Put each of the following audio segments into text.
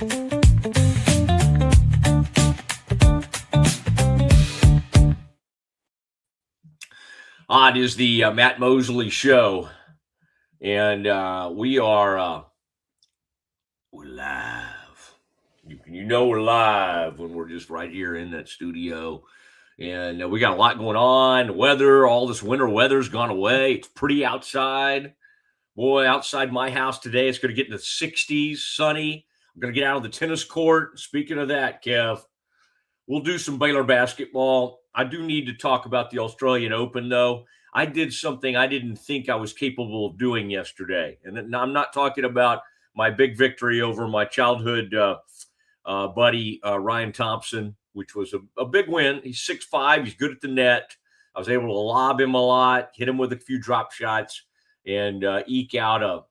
It is the Matt Mosley Show, and we're live. You know we're live when we're just right here in that studio, and we got a lot going on. Weather, all this winter weather's gone away. It's pretty outside. Boy, outside my house today, it's going to get in the 60s, sunny. I'm going to get out of the tennis court. Speaking of that, Kev, we'll do some Baylor basketball. I do need to talk about the Australian Open, though. I did something I didn't think I was capable of doing yesterday. And I'm not talking about my big victory over my childhood buddy, Ryan Thompson, which was a big win. He's 6'5". He's good at the net. I was able to lob him a lot, hit him with a few drop shots, and eke out a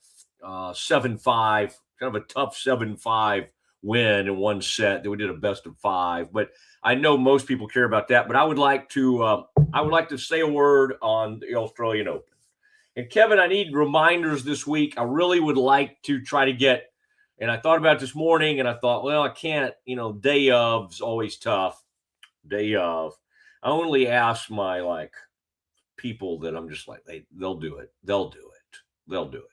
7-5, kind of a tough 7-5 win in one set. Then we did a best of 5. But I know most people care about that. But I would like to say a word on the Australian Open. And Kevin, I need reminders this week. I really would like to try to get. And I thought about it this morning, and I thought, well, I can't. Day of's always tough. Day of. I only ask my people that I'm just like they'll do it. They'll do it. They'll do it.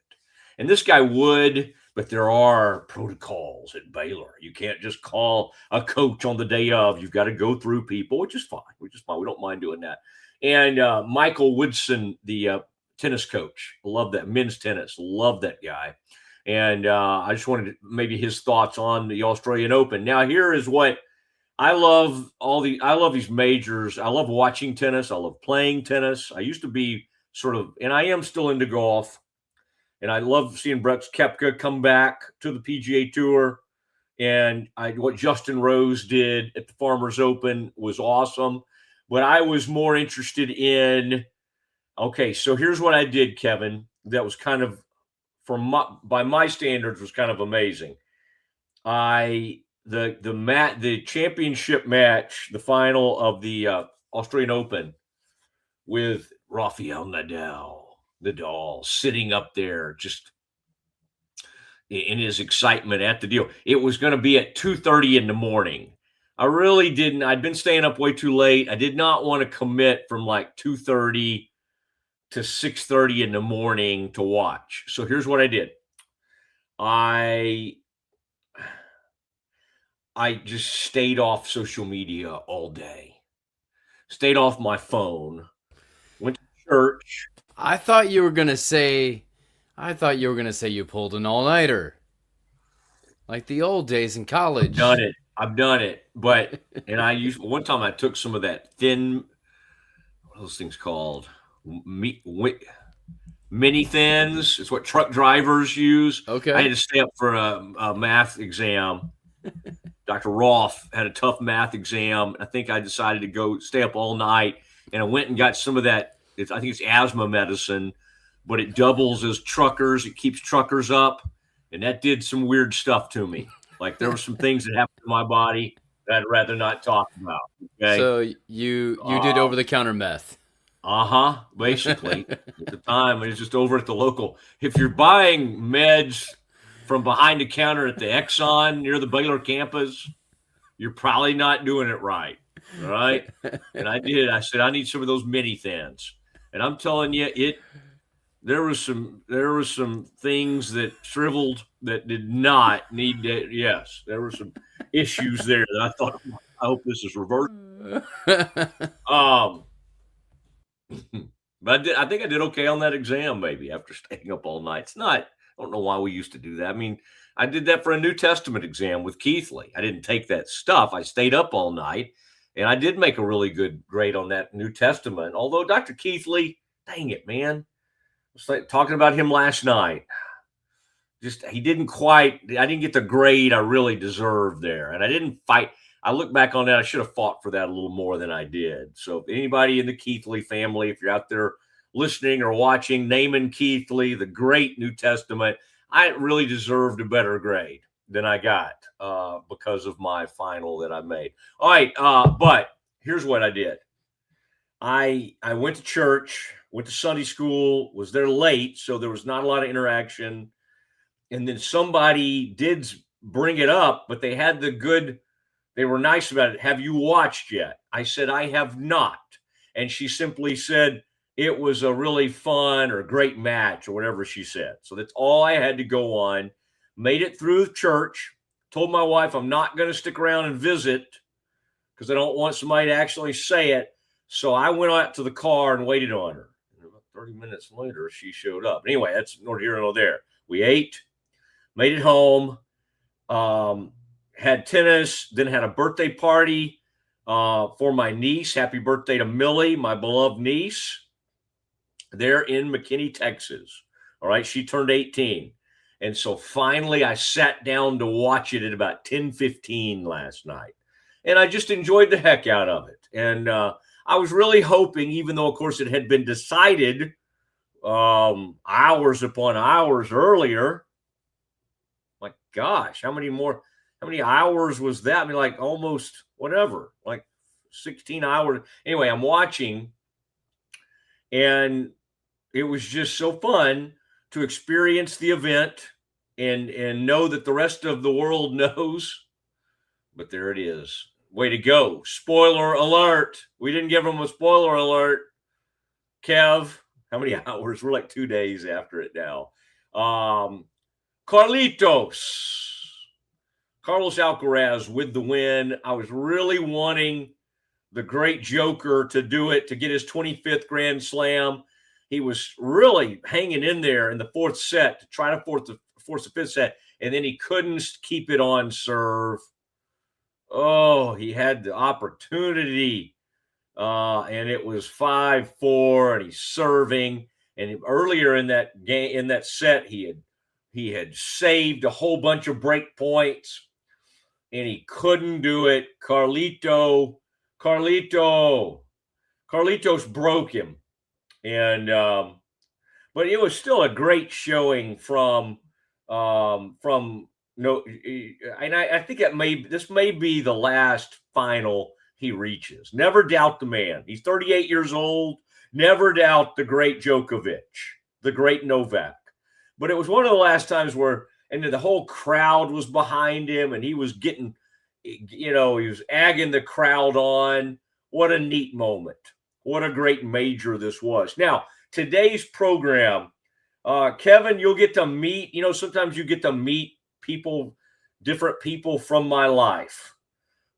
And this guy would. But there are protocols at Baylor. You can't just call a coach on the day of. You've got to go through people, which is fine. We don't mind doing that. And Michael Woodson, the tennis coach, love that. Men's tennis, love that guy. And I just wanted maybe his thoughts on the Australian Open. Now, here is what I love. I love these majors. I love watching tennis. I love playing tennis. I used to be and I am still into golf. And I love seeing Brett Koepka come back to the PGA Tour. And what Justin Rose did at the Farmers Open was awesome. But I was more interested in, so here's what I did, Kevin, that was kind of, by my standards, was kind of amazing. The championship match, the final of the Australian Open with Rafael Nadal sitting up there just in his excitement at the deal. It was going to be at 2:30 in the morning. I really didn't. I'd been staying up way too late. I did not want to commit from 2:30 to 6:30 in the morning to watch. So here's what I did. I just stayed off social media all day. Stayed off my phone. Went to church. I thought you were gonna say you pulled an all-nighter, like the old days in college. I've done it. But one time I took some of that thin, what are those things called? Mini thins. It's what truck drivers use. Okay. I had to stay up for a math exam. Dr. Roth had a tough math exam. I think I decided to go stay up all night, and I went and got some of that. I think it's asthma medicine, but it doubles as truckers. It keeps truckers up, and that did some weird stuff to me. There were some things that happened to my body that I'd rather not talk about. Okay? So you did over-the-counter meth. Basically. At the time, it was just over at the local. If you're buying meds from behind the counter at the Exxon near the Baylor campus, you're probably not doing it right. All right? And I did. I said, I need some of those mini thins. And I'm telling you, there was some things that shriveled that did not need to. Yes, there were some issues there that I thought, I hope this is reversed. But I think I did okay on that exam, maybe, after staying up all night. I don't know why we used to do that. I mean, I did that for a New Testament exam with Keithley. I didn't take that stuff. I stayed up all night. And I did make a really good grade on that New Testament. Although Dr. Keithley, dang it, man. I was talking about him last night. I didn't get the grade I really deserved there. And I didn't fight. I look back on that. I should have fought for that a little more than I did. So if anybody in the Keithley family, if you're out there listening or watching, Naaman Keithley, the great New Testament, I really deserved a better grade than I got because of my final that I made. All right, but here's what I did. I went to church, went to Sunday school, was there late, so there was not a lot of interaction. And then somebody did bring it up, but they had they were nice about it. Have you watched yet? I said, I have not. And she simply said, it was a really fun or great match or whatever she said. So that's all I had to go on. Made it through church. Told my wife I'm not going to stick around and visit because I don't want somebody to actually say it. So I went out to the car and waited on her. And about 30 minutes later, she showed up. Anyway, that's nor here nor there. We ate, made it home, had tennis, then had a birthday party for my niece. Happy birthday to Millie, my beloved niece. They're in McKinney, Texas. All right. She turned 18. And so finally I sat down to watch it at about 10:15 last night. And I just enjoyed the heck out of it. And I was really hoping, even though, of course, it had been decided hours upon hours earlier. My gosh, how many hours was that? I mean, like almost whatever, like 16 hours. Anyway, I'm watching, and it was just so fun to experience the event and know that the rest of the world knows. But there it is. Way to go. Spoiler alert. We didn't give them a spoiler alert. Kev, how many hours? We're like 2 days after it now. Carlos Alcaraz with the win. I was really wanting the great Joker to do it, to get his 25th Grand Slam. He was really hanging in there in the fourth set to try to force the fifth set, and then he couldn't keep it on serve. Oh, he had the opportunity, and it was 5-4, and he's serving. And earlier in that game, in that set, he had saved a whole bunch of break points, and he couldn't do it. Carlitos broke him, and but it was still a great showing from. No, and I think this may be the last final he reaches. Never doubt the man. He's 38 years old. Never doubt the great Djokovic, the great Novak. But it was one of the last times where, and the whole crowd was behind him, and he was getting, he was egging the crowd on. What a neat moment. What a great major this was. Now, today's program, Kevin, you'll get to meet, sometimes you get to meet people, different people from my life.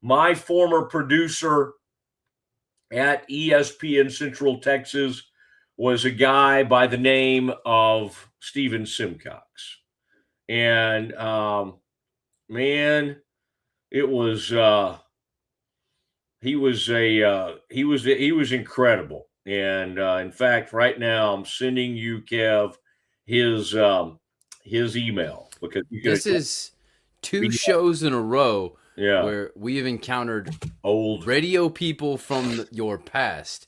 My former producer at ESPN Central Texas was a guy by the name of Steven Simcox. And man, it was he was incredible. And in fact, right now I'm sending you, Kev, his email, because this is 2 shows in a row where we have encountered old radio people from your past.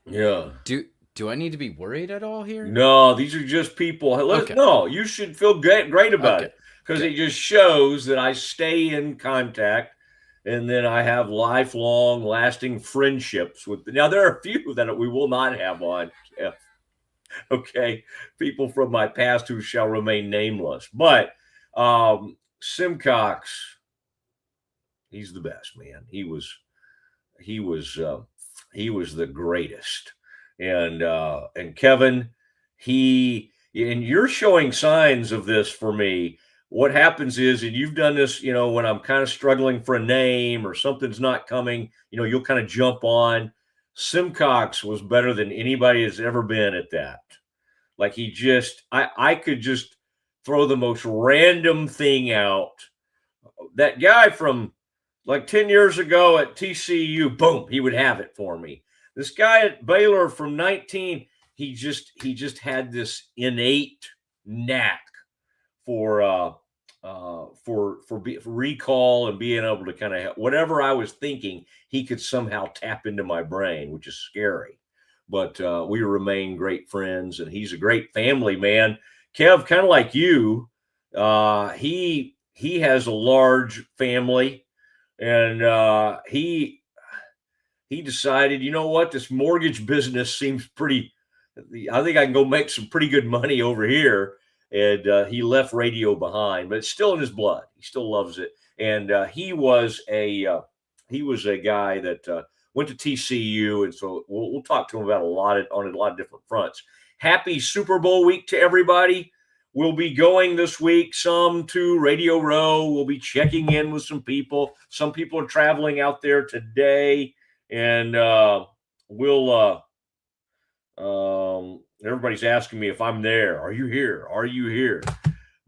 Yeah. Do I need to be worried at all here? No, these are just people. Okay. No, you should feel great about it, because it just shows that I stay in contact, and then I have lifelong, lasting friendships with. Now, there are a few that we will not have on. Yeah. Okay, people from my past who shall remain nameless. But Simcox, he's the best, man. He was the greatest. And Kevin, and you're showing signs of this for me. What happens is, and you've done this, when I'm kind of struggling for a name or something's not coming, you'll kind of jump on. Simcox was better than anybody has ever been at that. Like I could just throw the most random thing out. That guy from like 10 years ago at TCU, boom, he would have it for me. This guy at Baylor from 19, he just had this innate knack for recall and being able to kind of whatever I was thinking, he could somehow tap into my brain, which is scary. But we remain great friends, and he's a great family man. Kev, kind of like you, he has a large family, and he decided, you know what, this mortgage business seems pretty. I think I can go make some pretty good money over here. and he left radio behind, but it's still in his blood. He still loves it, and he was a guy that went to TCU, and so we'll talk to him about on a lot of different fronts. Happy Super Bowl week to everybody. We'll be going this week, some to Radio Row. We'll be checking in with some people. Some people are traveling out there today, and everybody's asking me if I'm there. Are you here? Are you here?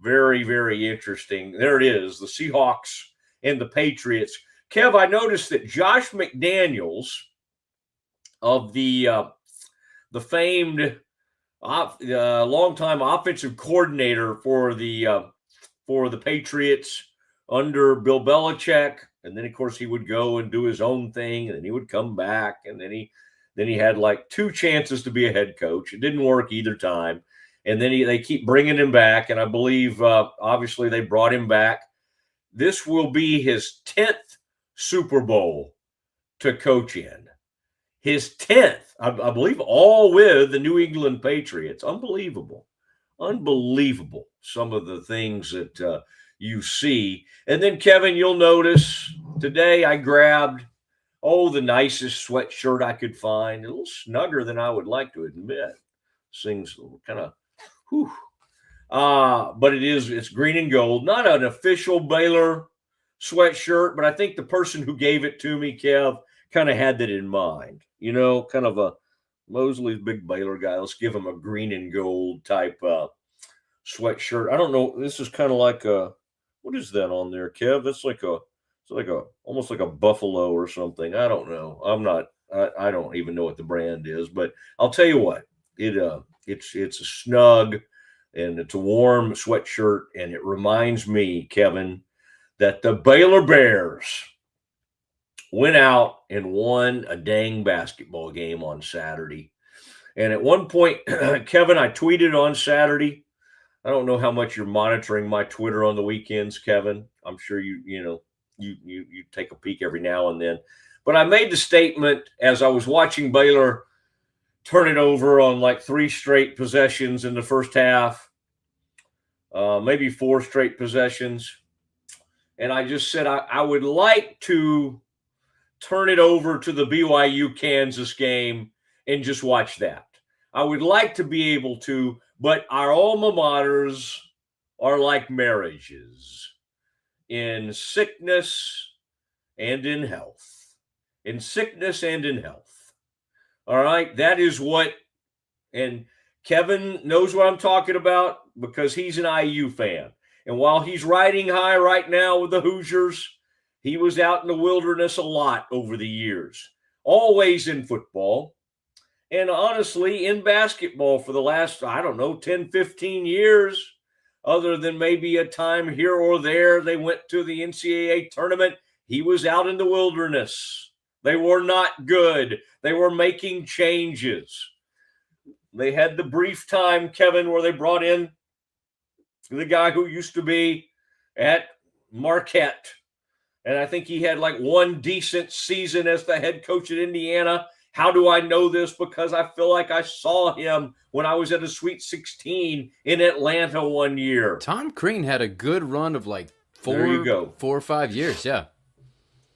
Very, very interesting. There it is, the Seahawks and the Patriots. Kev, I noticed that Josh McDaniels of the famed longtime offensive coordinator for the Patriots under Bill Belichick, and then of course he would go and do his own thing, and then he would come back, and then he had like 2 chances to be a head coach. It didn't work either time, and then they keep bringing him back, and I believe obviously they brought him back. This will be his 10th Super Bowl to coach in. His 10th, I believe, all with the New England Patriots. Unbelievable. Some of the things that you see. And then, Kevin, you'll notice today I grabbed, the nicest sweatshirt I could find. A little snugger than I would like to admit. This thing's kind of, but it's green and gold. Not an official Baylor sweatshirt, but I think the person who gave it to me, Kev, kind of had that in mind. Kind of a Mosley's big Baylor guy. Let's give him a green and gold type sweatshirt. I don't know. This is kind of like what is that on there, Kev? That's almost like a buffalo or something. I don't know. I don't even know what the brand is, but I'll tell you what, it's a snug and it's a warm sweatshirt, and it reminds me, Kevin, that the Baylor Bears went out and won a dang basketball game on Saturday. And at one point, Kevin, I tweeted on Saturday. I don't know how much you're monitoring my Twitter on the weekends, Kevin. I'm sure you take a peek every now and then. But I made the statement as I was watching Baylor turn it over on like 3 straight possessions in the first half, maybe 4 straight possessions. And I just said I would like to turn it over to the BYU-Kansas game and just watch that. I would like to be able to, but our alma maters are like marriages, in sickness and in health. In sickness and in health. All right? That is what, and Kevin knows what I'm talking about because he's an IU fan. And while he's riding high right now with the Hoosiers, he was out in the wilderness a lot over the years, always in football. And honestly, in basketball for the last, 10, 15 years, other than maybe a time here or there, they went to the NCAA tournament. He was out in the wilderness. They were not good. They were making changes. They had the brief time, Kevin, where they brought in the guy who used to be at Marquette. And I think he had like 1 decent season as the head coach at Indiana. How do I know this? Because I feel like I saw him when I was at a Sweet 16 in Atlanta one year. Tom Crean had a good run of like 4 or 5 years. Yeah.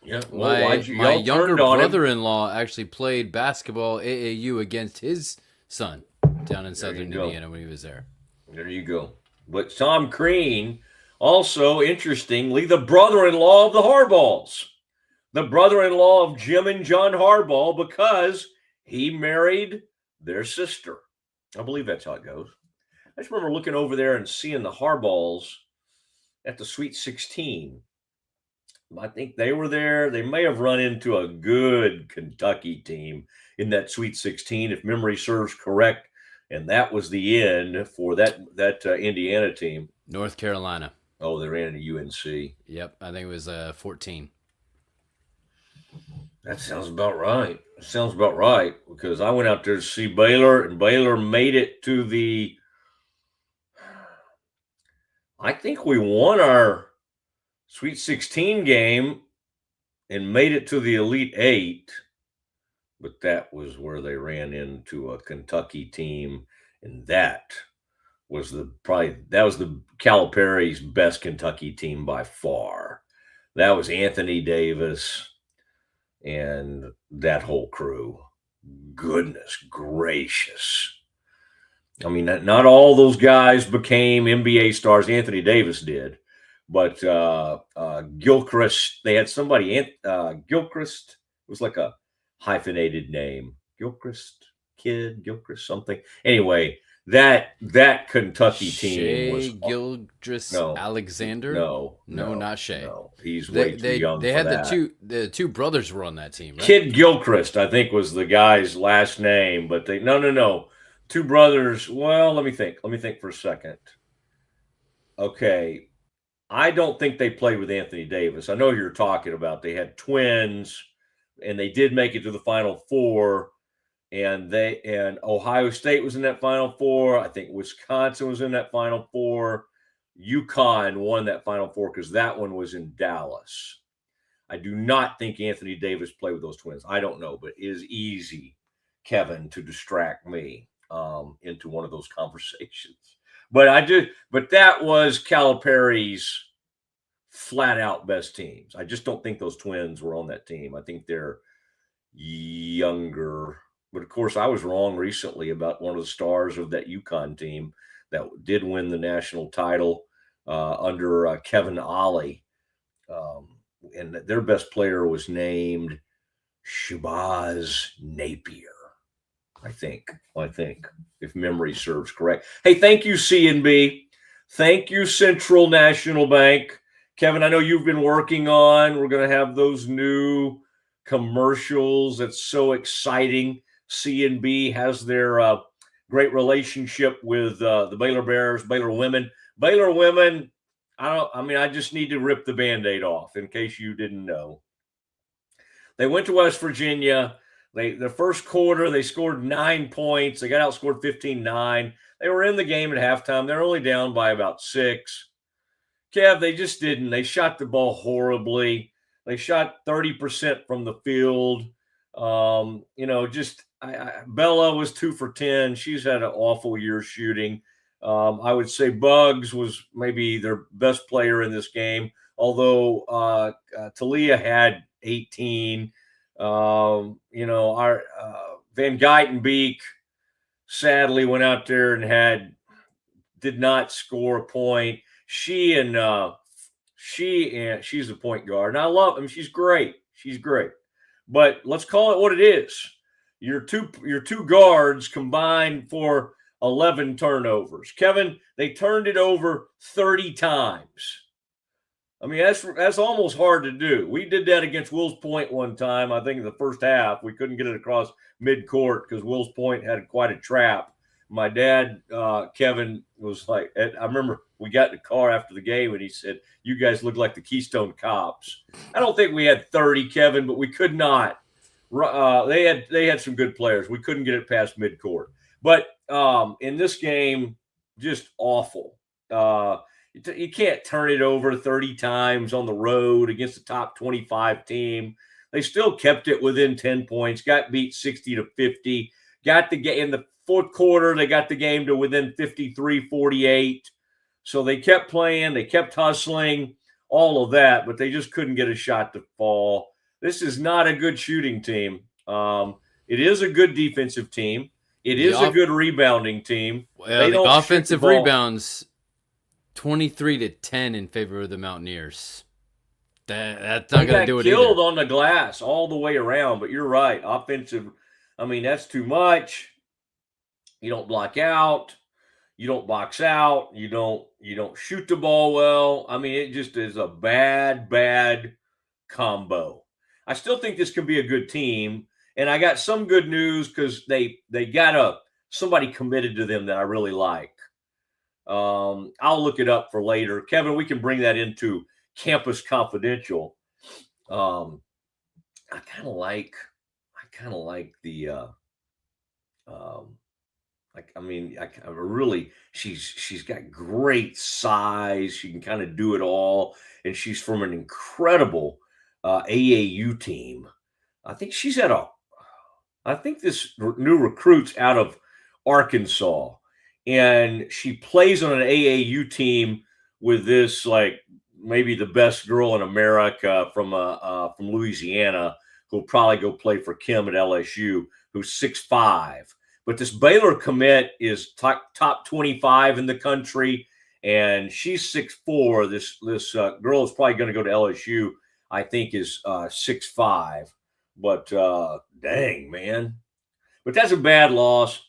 Yeah. Well, my younger brother-in-law actually played basketball AAU against his son down in southern Indiana when he was there. There you go. But Tom Crean, also interestingly, the brother-in-law of the Harbaughs. The brother-in-law of Jim and John Harbaugh, because he married their sister. I believe that's how it goes. I just remember looking over there and seeing the Harbaughs at the Sweet 16. I think they were there. They may have run into a good Kentucky team in that Sweet 16, if memory serves correct. And that was the end for that Indiana team. North Carolina. Oh, they ran into UNC. Yep, I think it was 14. That sounds about right. Because I went out there to see Baylor, and Baylor made it to the – I think we won our Sweet 16 game and made it to the Elite 8, but that was where they ran into a Kentucky team, and that was the Calipari's best Kentucky team by far. That was Anthony Davis and that whole crew. Goodness gracious. I mean, not all those guys became NBA stars. Anthony Davis did. But Gilchrist, they had somebody, Gilchrist was like a hyphenated name. Gilchrist something. Anyway, that Kentucky team was Gilchrist Alexander. No, not Shea. No, he's way too young. They had that. the two brothers were on that team. Right? Kid Gilchrist, I think, was the guy's last name, but no. Two brothers. Well, let me think for a second. Okay. I don't think they played with Anthony Davis. I know you're talking about. They had twins, and they did make it to the Final Four. And Ohio State was in that Final Four. I think Wisconsin was in that Final Four. UConn won that Final Four because that one was in Dallas. I do not think Anthony Davis played with those twins. I don't know, but it is easy, Kevin, to distract me into one of those conversations. But that was Calipari's flat out best teams. I just don't think those twins were on that team. I think they're younger. But of course, I was wrong recently about one of the stars of that UConn team that did win the national title under Kevin Ollie. And their best player was named Shabazz Napier. I think, if memory serves correct. Hey, thank you, CNB. Thank you, Central National Bank. Kevin, I know you've been working on. We're going to have those new commercials. That's so exciting. CNB has their great relationship with the Baylor Bears, Baylor women. Baylor women, I just need to rip the Band-Aid off in case you didn't know. They went to West Virginia. The first quarter, they scored 9 points. They got outscored 15-9. They were in the game at halftime. They're only down by about 6. Kev, they just didn't. They shot the ball horribly. They shot 30% from the field. Bella was 2 for 10. She's had an awful year shooting. I would say Bugs was maybe their best player in this game, although Talia had 18. Our Van Geitenbeek sadly went out there and did not score a point. She's a point guard, and I love him. She's great. But let's call it what it is. Your two guards combined for 11 turnovers. Kevin, they turned it over 30 times. I mean, that's almost hard to do. We did that against Wills Point one time, I think in the first half. We couldn't get it across midcourt because Wills Point had quite a trap. My dad, Kevin, was like, I remember we got in the car after the game and he said, "You guys look like the Keystone Cops." I don't think we had 30, Kevin, but we could not. They had some good players. We couldn't get it past midcourt. But in this game, just awful. You can't turn it over 30 times on the road against a top 25 team. They still kept it within 10 points, got beat 60-50, got the game in the fourth quarter. They got the game to within 53-48. So they kept playing, they kept hustling, all of that, but they just couldn't get a shot to fall. This is not a good shooting team. It is a good defensive team. It is a good rebounding team. Well, the offensive rebounds 23-10 in favor of the Mountaineers. That's not going to do it either. Killed on the glass all the way around, but you're right. Offensive, that's too much. You don't block out. You don't box out. You don't shoot the ball well. It just is a bad combo. I still think this can be a good team, and I got some good news because they got somebody committed to them that I really like. I'll look it up for later. Kevin, we can bring that into Campus Confidential. I kind of like the she's got great size. She can kind of do it all, and she's from an incredible AAU team. I think this new recruit's out of Arkansas. and she plays on an AAU team with this, like, maybe the best girl in America from Louisiana, who'll probably go play for Kim at LSU, who's 6'5". But this Baylor commit is top 25 in the country, and she's 6'4". This girl is probably going to go to LSU. I think is 6'5". But dang, man. But that's a bad loss.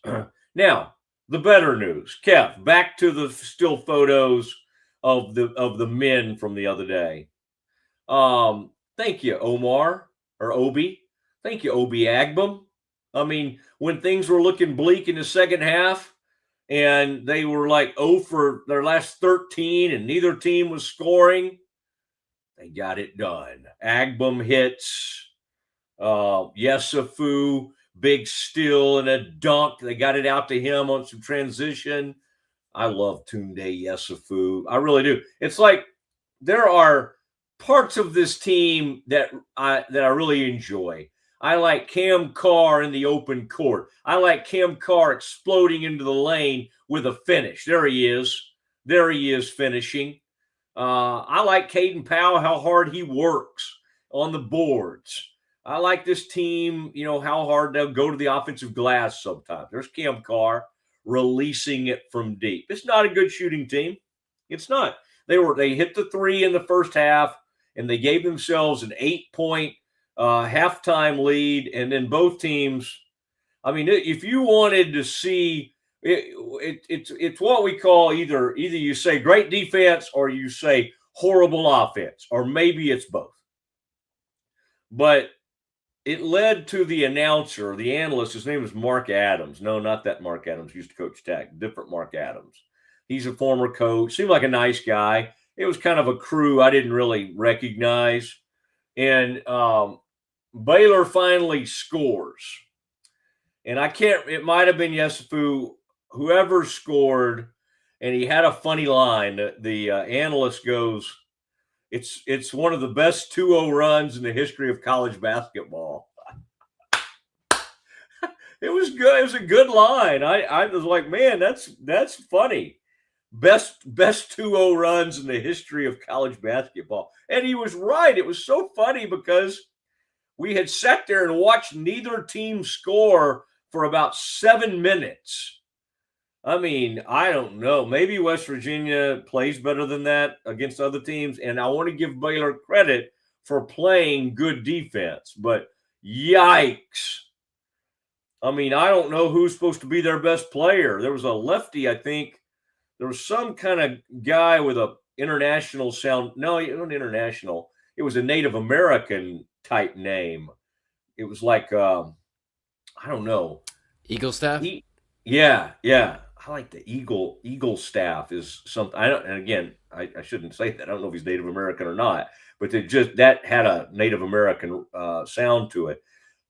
Now, the better news. Kev, back to the still photos of the men from the other day. Thank you, Omar or Obi. Thank you, Obi Agbum. I mean, when things were looking bleak in the second half and they were like 0 for their last 13 and neither team was scoring, they got it done. Agbum hits, Yesufu, big steal and a dunk. They got it out to him on some transition. I love Tunde Yesufu. I really do. It's like there are parts of this team that I really enjoy. I like Cam Carr in the open court. I like Cam Carr exploding into the lane with a finish. There he is. There he is finishing. I like Caden Powell, how hard he works on the boards. I like this team, how hard they'll go to the offensive glass sometimes. There's Cam Carr releasing it from deep. It's not a good shooting team. It's not. They hit the three in the first half, and they gave themselves an 8-point halftime lead, and then both teams. I mean, if you wanted to see it's what we call either you say great defense or you say horrible offense, or maybe it's both. But it led to the announcer, the analyst. His name is Mark Adams. No, not that Mark Adams used to coach Tech. Different Mark Adams. He's a former coach. Seemed like a nice guy. It was kind of a crew I didn't really recognize. And Baylor finally scores. And it might have been Yesufu, whoever scored, and he had a funny line. The analyst goes, it's one of the best 2-0 runs in the history of college basketball. It was good. It was a good line. I was like, man, that's funny. Best 2-0 runs in the history of college basketball. And he was right. It was so funny because we had sat there and watched neither team score for about 7 minutes. I mean, I don't know. Maybe West Virginia plays better than that against other teams. And I want to give Baylor credit for playing good defense. But yikes. I mean, I don't know who's supposed to be their best player. There was a lefty, I think. There was some kind of guy with a international sound. No, it wasn't international. It was a Native American type name. It was like, I don't know. Eagle Staff? Yeah. I like the Eagle Staff is something. And again, I shouldn't say that. I don't know if he's Native American or not, but that had a Native American sound to it.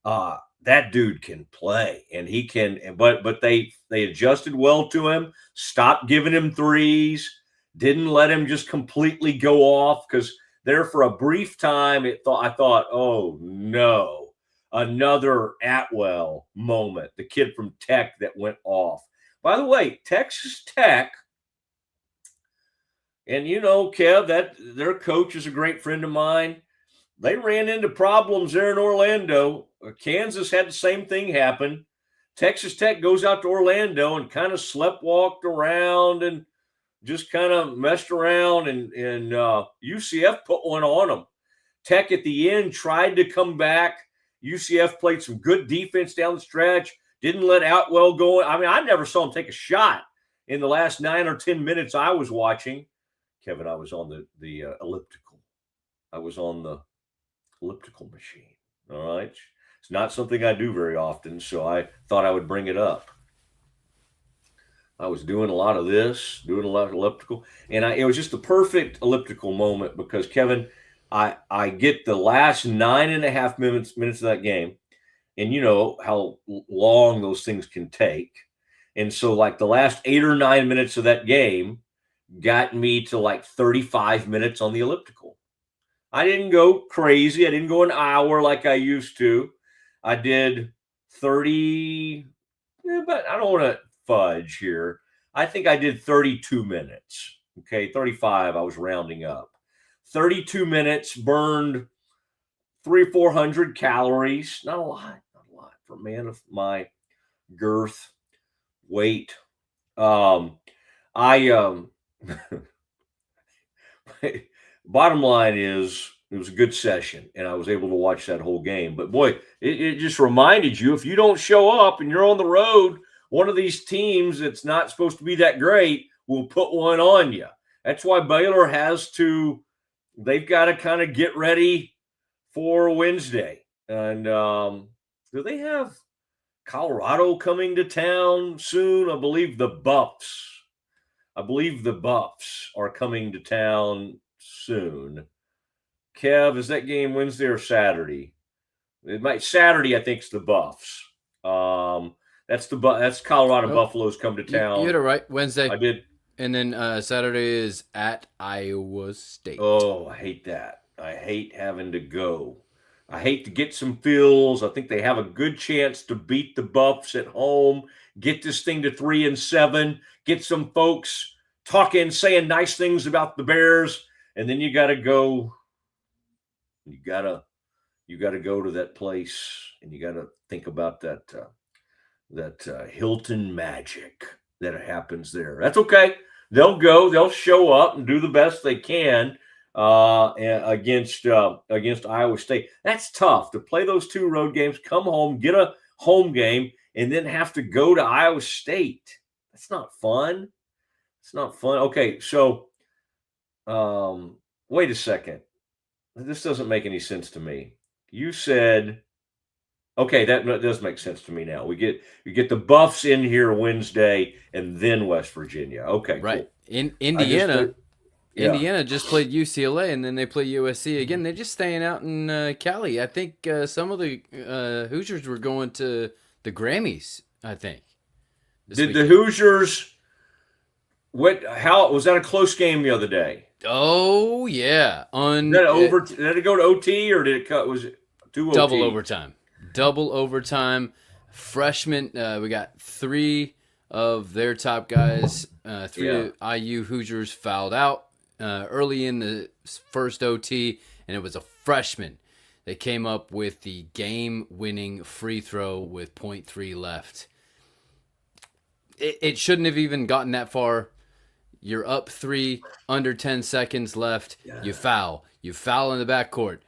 That dude can play, and he can. But they adjusted well to him. Stopped giving him threes. Didn't let him just completely go off, because there for a brief time I thought, oh no, another Atwell moment. The kid from Tech that went off. By the way, Texas Tech, and Kev, that their coach is a great friend of mine. They ran into problems there in Orlando. Kansas had the same thing happen. Texas Tech goes out to Orlando and kind of sleptwalked around and just kind of messed around, and UCF put one on them. Tech at the end tried to come back. UCF played some good defense down the stretch. Didn't let Outwell go. I mean, I never saw him take a shot in the last 9 or 10 minutes I was watching. Kevin, I was on the elliptical. I was on the elliptical machine. All right. It's not something I do very often, so I thought I would bring it up. I was doing a lot of this, doing a lot of elliptical, and it was just the perfect elliptical moment because, Kevin, I get the last 9.5 minutes of that game, and you know how long those things can take. And so like the last 8 or 9 minutes of that game got me to like 35 minutes on the elliptical. I didn't go crazy. I didn't go an hour like I used to. I did 30, but I don't want to fudge here. I think I did 32 minutes. Okay, 35. I was rounding up. 32 minutes, burned 300-400 calories. Not a lot. Not a lot for a man of my girth, weight. I bottom line is it was a good session and I was able to watch that whole game. But boy, it just reminded you, if you don't show up and you're on the road, one of these teams that's not supposed to be that great will put one on you. That's why Baylor they've got to kind of get ready for Wednesday. And do they have Colorado coming to town soon? I believe the Buffs are coming to town soon. Kev, is that game Wednesday or Saturday? It might Saturday. I think it's the Buffs. That's Colorado. Buffalo's come to town. You had it right. Wednesday. I did. And then Saturday is at Iowa State. Oh, I hate that. I hate having to go. I hate to get some feels. I think they have a good chance to beat the Buffs at home, get this thing to 3-7, get some folks talking, saying nice things about the Bears, and then you got to go. You got to go to that place, and you got to think about that Hilton magic that happens there. That's okay. They'll go. They'll show up and do the best they can against Iowa State. That's tough to play those two road games, come home, get a home game, and then have to go to Iowa State. That's not fun. It's not fun. Okay, so wait a second. This doesn't make any sense to me. You said, okay, that does make sense to me now. We get the Buffs in here Wednesday and then West Virginia. Okay, right. Cool. In Indiana, Indiana just played UCLA and then they play USC again. They're just staying out in Cali. I think some of the Hoosiers were going to the Grammys. I think. Did the Hoosiers? How was that a close game the other day? Oh yeah, did it go to OT or did it cut? Was it 2 OT? Double overtime. Freshmen, we got 3 of their top guys. 3 IU Hoosiers fouled out early in the first OT, and it was a freshman. They came up with the game-winning free throw with 0.3 left. It shouldn't have even gotten that far. You're up 3, under 10 seconds left. Yeah. You foul in the backcourt.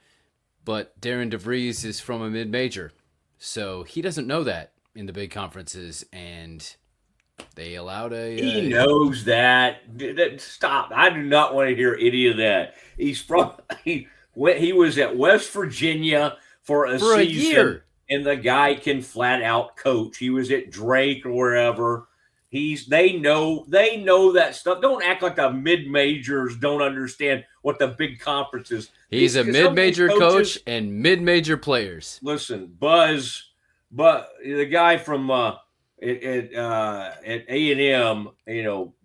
But Darren DeVries is from a mid-major, so he doesn't know that in the big conferences, and they allowed He knows that. Stop! I do not want to hear any of that. He was at West Virginia for a season, year, and the guy can flat out coach. He was at Drake or wherever. They know that stuff. Don't act like the mid-majors don't understand what the big conference is. He's a mid-major coach and mid-major players. Listen, Buzz, but the guy from at A&M,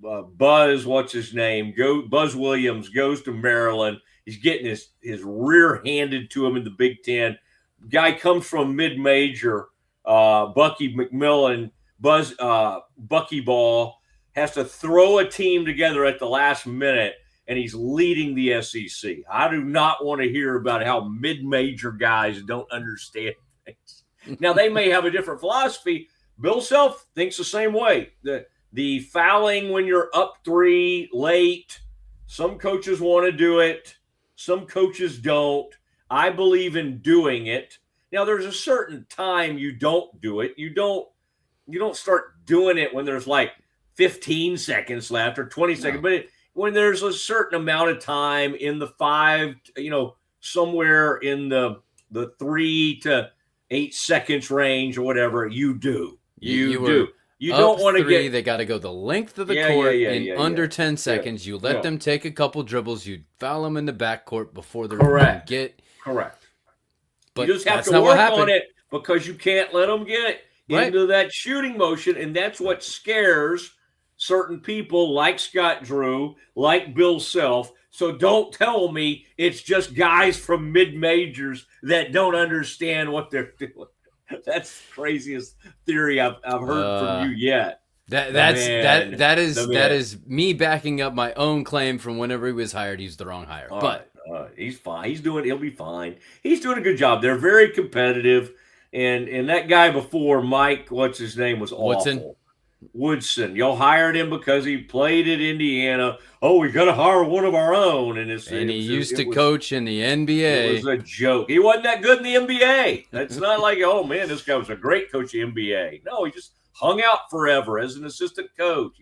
Buzz, what's his name? Buzz Williams goes to Maryland. He's getting his rear handed to him in the Big Ten. Guy comes from mid-major, Bucky McMillan. Buckyball has to throw a team together at the last minute, and he's leading the SEC. I do not want to hear about how mid-major guys don't understand things. Now, they may have a different philosophy. Bill Self thinks the same way. The fouling when you're up 3 late, some coaches want to do it. Some coaches don't. I believe in doing it. Now, there's a certain time you don't do it. You don't start doing it when there's like 15 seconds left or 20 seconds, but when there's a certain amount of time in the 5, somewhere in the 3 to 8 seconds range or whatever, you do. You do. You don't want to get. They got to go the length of the court in under 10 seconds. You let them take a couple dribbles. You foul them in the backcourt before they're correct. Correct. But you just have to work on it because you can't let them get into that shooting motion, and that's what scares certain people like Scott Drew, like Bill Self. So don't tell me it's just guys from mid-majors that don't understand what they're doing. That's the craziest theory I've heard from you yet. That is me backing up my own claim from whenever he was hired. He's the wrong hire, but he's fine. He'll be fine. He's doing a good job. They're very competitive, and that guy before Mike, what's his name, was awful. Woodson. Y'all hired him because he played at Indiana. Oh, we got to hire one of our own, and he used to coach in the NBA. It was a joke. He wasn't that good in the NBA. That's not like, oh man, this guy was a great coach in the NBA. No, he just hung out forever as an assistant coach.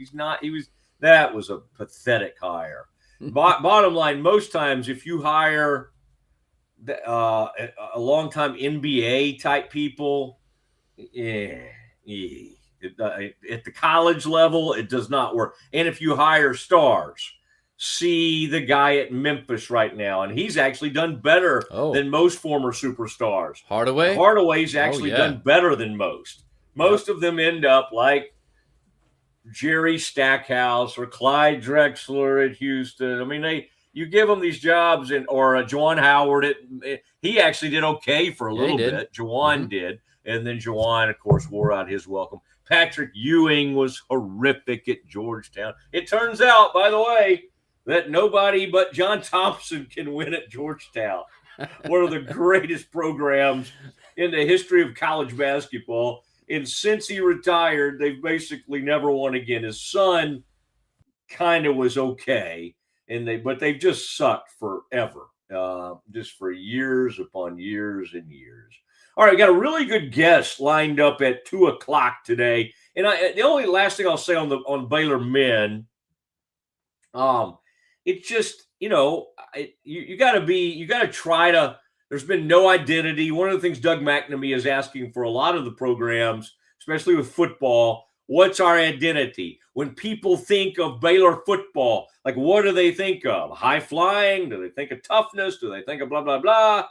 That was a pathetic hire. Bottom line, most times if you hire a long-time NBA type people, at the college level, it does not work. And if you hire stars, see the guy at Memphis right now, and he's actually done better than most former superstars. Hardaway's actually done better than most. Most of them end up like Jerry Stackhouse or Clyde Drexler at Houston. I mean, you give them these jobs, or Juwan Howard. He actually did okay for a little bit. Juwan did. And then Juwan, of course, wore out his welcome. Patrick Ewing was horrific at Georgetown. It turns out, by the way, that nobody but John Thompson can win at Georgetown. One of the greatest programs in the history of college basketball. And since he retired, they've basically never won again. His son kind of was okay, but they've just sucked forever, just for years upon years and years. All right, we got a really good guest lined up at 2:00 today, and the only last thing I'll say on Baylor men, it's just you got to try to. There's been no identity. One of the things Doug McNamee is asking for a lot of the programs, especially with football, what's our identity? When people think of Baylor football, like what do they think of? High flying? Do they think of toughness? Do they think of blah blah blah?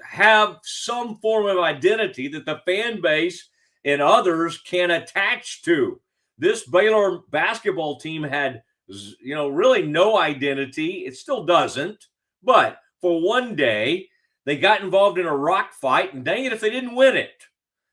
Have some form of identity that the fan base and others can attach to. This Baylor basketball team had, really no identity. It still doesn't. But for one day, they got involved in a rock fight, and dang it if they didn't win it.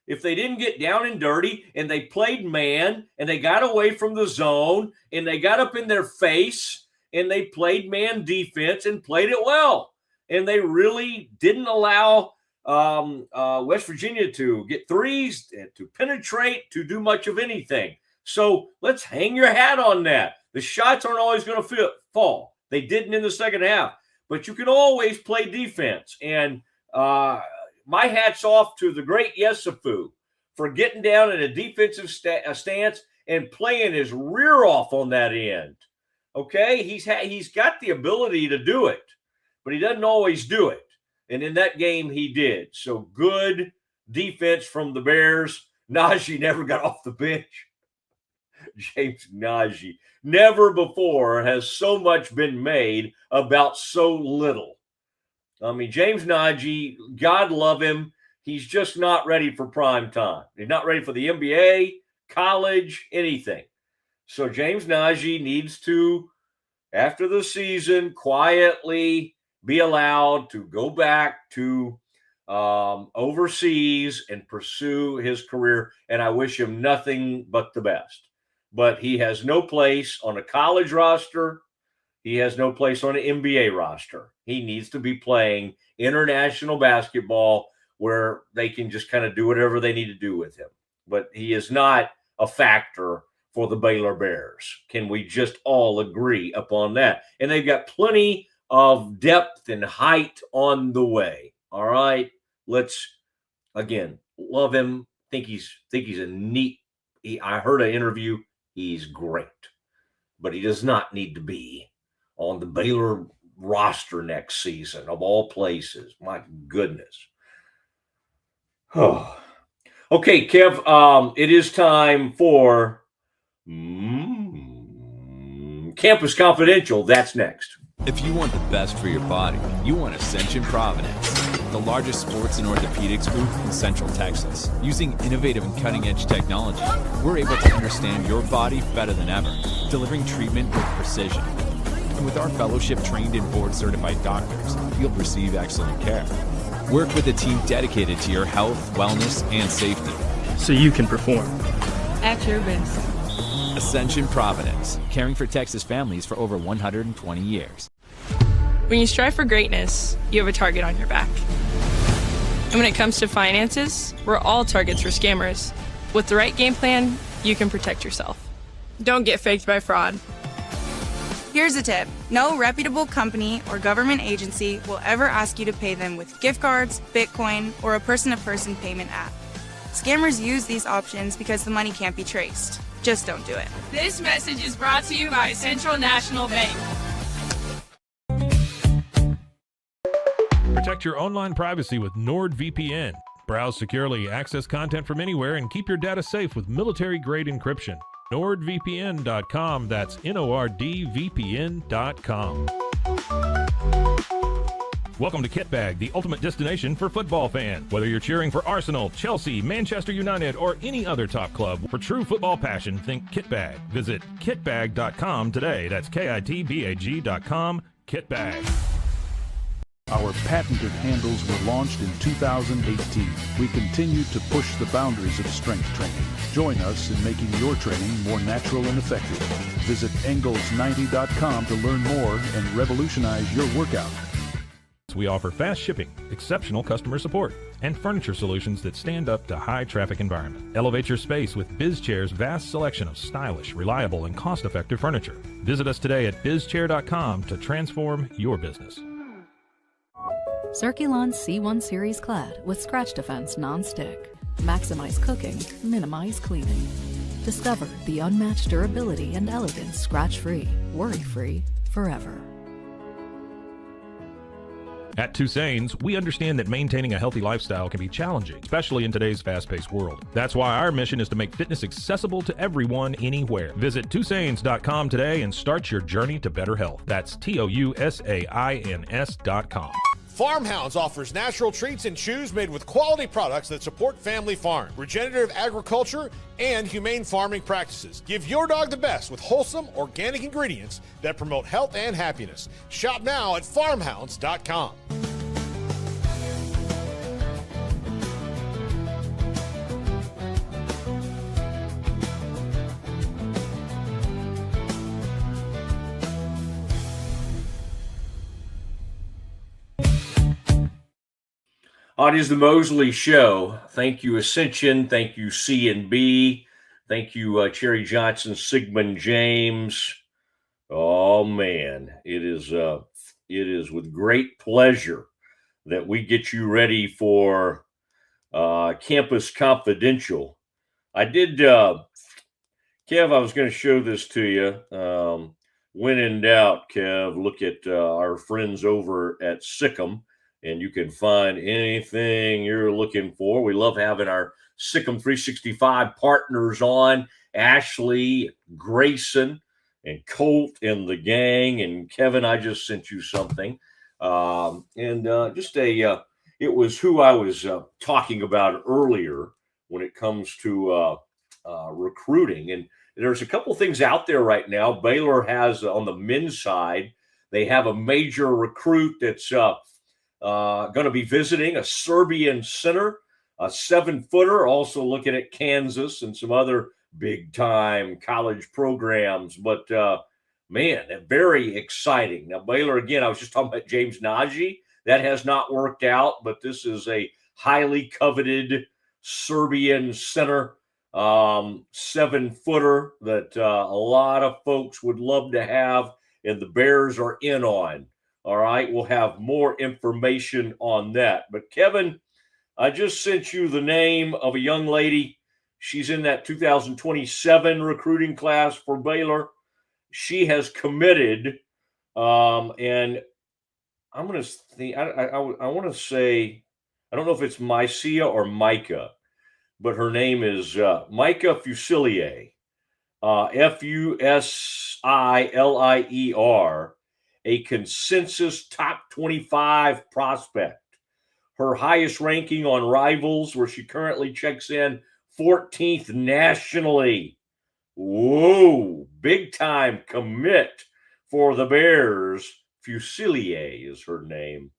If they didn't get down and dirty, and they played man, and they got away from the zone, and they got up in their face, and they played man defense and played it well. And they really didn't allow West Virginia to get threes, to penetrate, to do much of anything. So let's hang your hat on that. The shots aren't always going to fall. They didn't in the second half. But you can always play defense. And my hat's off to the great Yesufu for getting down in a defensive stance and playing his rear off on that end. Okay? He's got the ability to do it. But he doesn't always do it. And in that game, he did. So good defense from the Bears. Najee never got off the bench. James Najee. Never before has so much been made about so little. I mean, James Najee, God love him. He's just not ready for prime time. He's not ready for the NBA, college, anything. So James Najee needs to, after the season, quietly be allowed to go back to overseas and pursue his career. And I wish him nothing but the best. But he has no place on a college roster. He has no place on an NBA roster. He needs to be playing international basketball where they can just kind of do whatever they need to do with him. But he is not a factor for the Baylor Bears. Can we just all agree upon that? And they've got plenty of depth and height on the way. All right. Let's, again, love him. Think he's a neat. I heard an interview. He's great. But he does not need to be on the Baylor roster next season, of all places. My goodness. Oh. Okay, Kev, it is time for Campus Confidential. That's next. If you want the best for your body, you want Ascension Providence, the largest sports and orthopedics group in Central Texas. Using innovative and cutting-edge technology, we're able to understand your body better than ever, delivering treatment with precision. And with our fellowship-trained and board-certified doctors, you'll receive excellent care. Work with a team dedicated to your health, wellness, and safety. So you can perform at your best. Ascension Providence, caring for Texas families for over 120 years. When you strive for greatness, you have a target on your back. And when it comes to finances, we're all targets for scammers. With the right game plan, you can protect yourself. Don't get faked by fraud. Here's a tip. No reputable company or government agency will ever ask you to pay them with gift cards, Bitcoin, or a person-to-person payment app. Scammers use these options because the money can't be traced. Just don't do it. This message is brought to you by Central National Bank. Protect your online privacy with NordVPN. Browse securely, access content from anywhere, and keep your data safe with military-grade encryption. NordVPN.com. That's NordVPN.com. Welcome to Kitbag, the ultimate destination for football fans. Whether you're cheering for Arsenal, Chelsea, Manchester United, or any other top club, for true football passion, think Kitbag. Visit kitbag.com today. That's KITBAG.com. Kitbag. Our patented handles were launched in 2018. We continue to push the boundaries of strength training. Join us in making your training more natural and effective. Visit Engels90.com to learn more and revolutionize your workout. We offer fast shipping, exceptional customer support, and furniture solutions that stand up to high traffic environment. Elevate your space with BizChair's vast selection of stylish, reliable, and cost-effective furniture. Visit us today at bizchair.com to transform your business. Circulon C1 Series Clad with Scratch Defense Non-Stick. Maximize cooking, minimize cleaning. Discover the unmatched durability and elegance scratch-free, worry-free, forever. At Tusain's, we understand that maintaining a healthy lifestyle can be challenging, especially in today's fast-paced world. That's why our mission is to make fitness accessible to everyone, anywhere. Visit Tusains.com today and start your journey to better health. That's TOUSAINS.com. Farmhounds offers natural treats and chews made with quality products that support family farm, regenerative agriculture, and humane farming practices. Give your dog the best with wholesome, organic ingredients that promote health and happiness. Shop now at farmhounds.com. It is the Mosley Show. Thank you, Ascension. Thank you, C&B. Thank you, Cherry Johnson, Siegmund James. Oh, man. It is with great pleasure that we get you ready for Campus Confidential. I did, Kev, I was going to show this to you. When in doubt, Kev, look at our friends over at Sikkim. And you can find anything you're looking for. We love having our Sikkim 365 partners on, Ashley, Grayson, and Colt and the gang. And Kevin, I just sent you something. It was who I was talking about earlier when it comes to recruiting. And there's a couple things out there right now. Baylor has, on the men's side, they have a major recruit that's going to be visiting, a Serbian center, a 7-footer, also looking at Kansas and some other big-time college programs. But, man, very exciting. Now, Baylor, again, I was just talking about James Nagy. That has not worked out, but this is a highly coveted Serbian center, 7-footer that a lot of folks would love to have, and the Bears are in on. All right, we'll have more information on that. But, Kevin, I just sent you the name of a young lady. She's in that 2027 recruiting class for Baylor. She has committed, and I'm going to think, I want to say, I don't know if it's Mycia or Micah, but her name is Micah Fusilier, Fusilier. A consensus top 25 prospect. Her highest ranking on Rivals, where she currently checks in 14th nationally. Whoa, big time commit for the Bears. Fusilier is her name.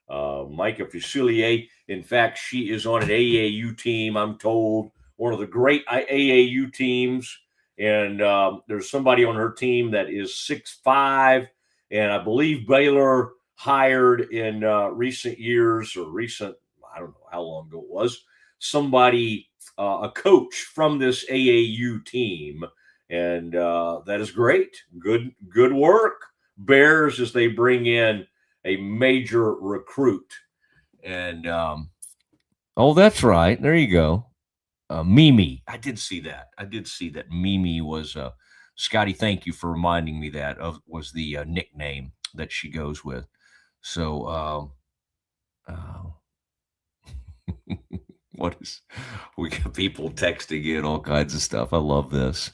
Micah Fusilier. In fact, she is on an AAU team, I'm told, one of the great AAU teams. And there's somebody on her team that is 6'5", and I believe Baylor hired in recent years or recent, I don't know how long ago it was, somebody, a coach from this AAU team. And that is great. Good work, Bears, as they bring in a major recruit. And oh, that's right. There you go. Mimi. I did see that. Mimi was Scotty. Thank you for reminding me that was the nickname that she goes with. So, what is? We got people texting in all kinds of stuff. I love this.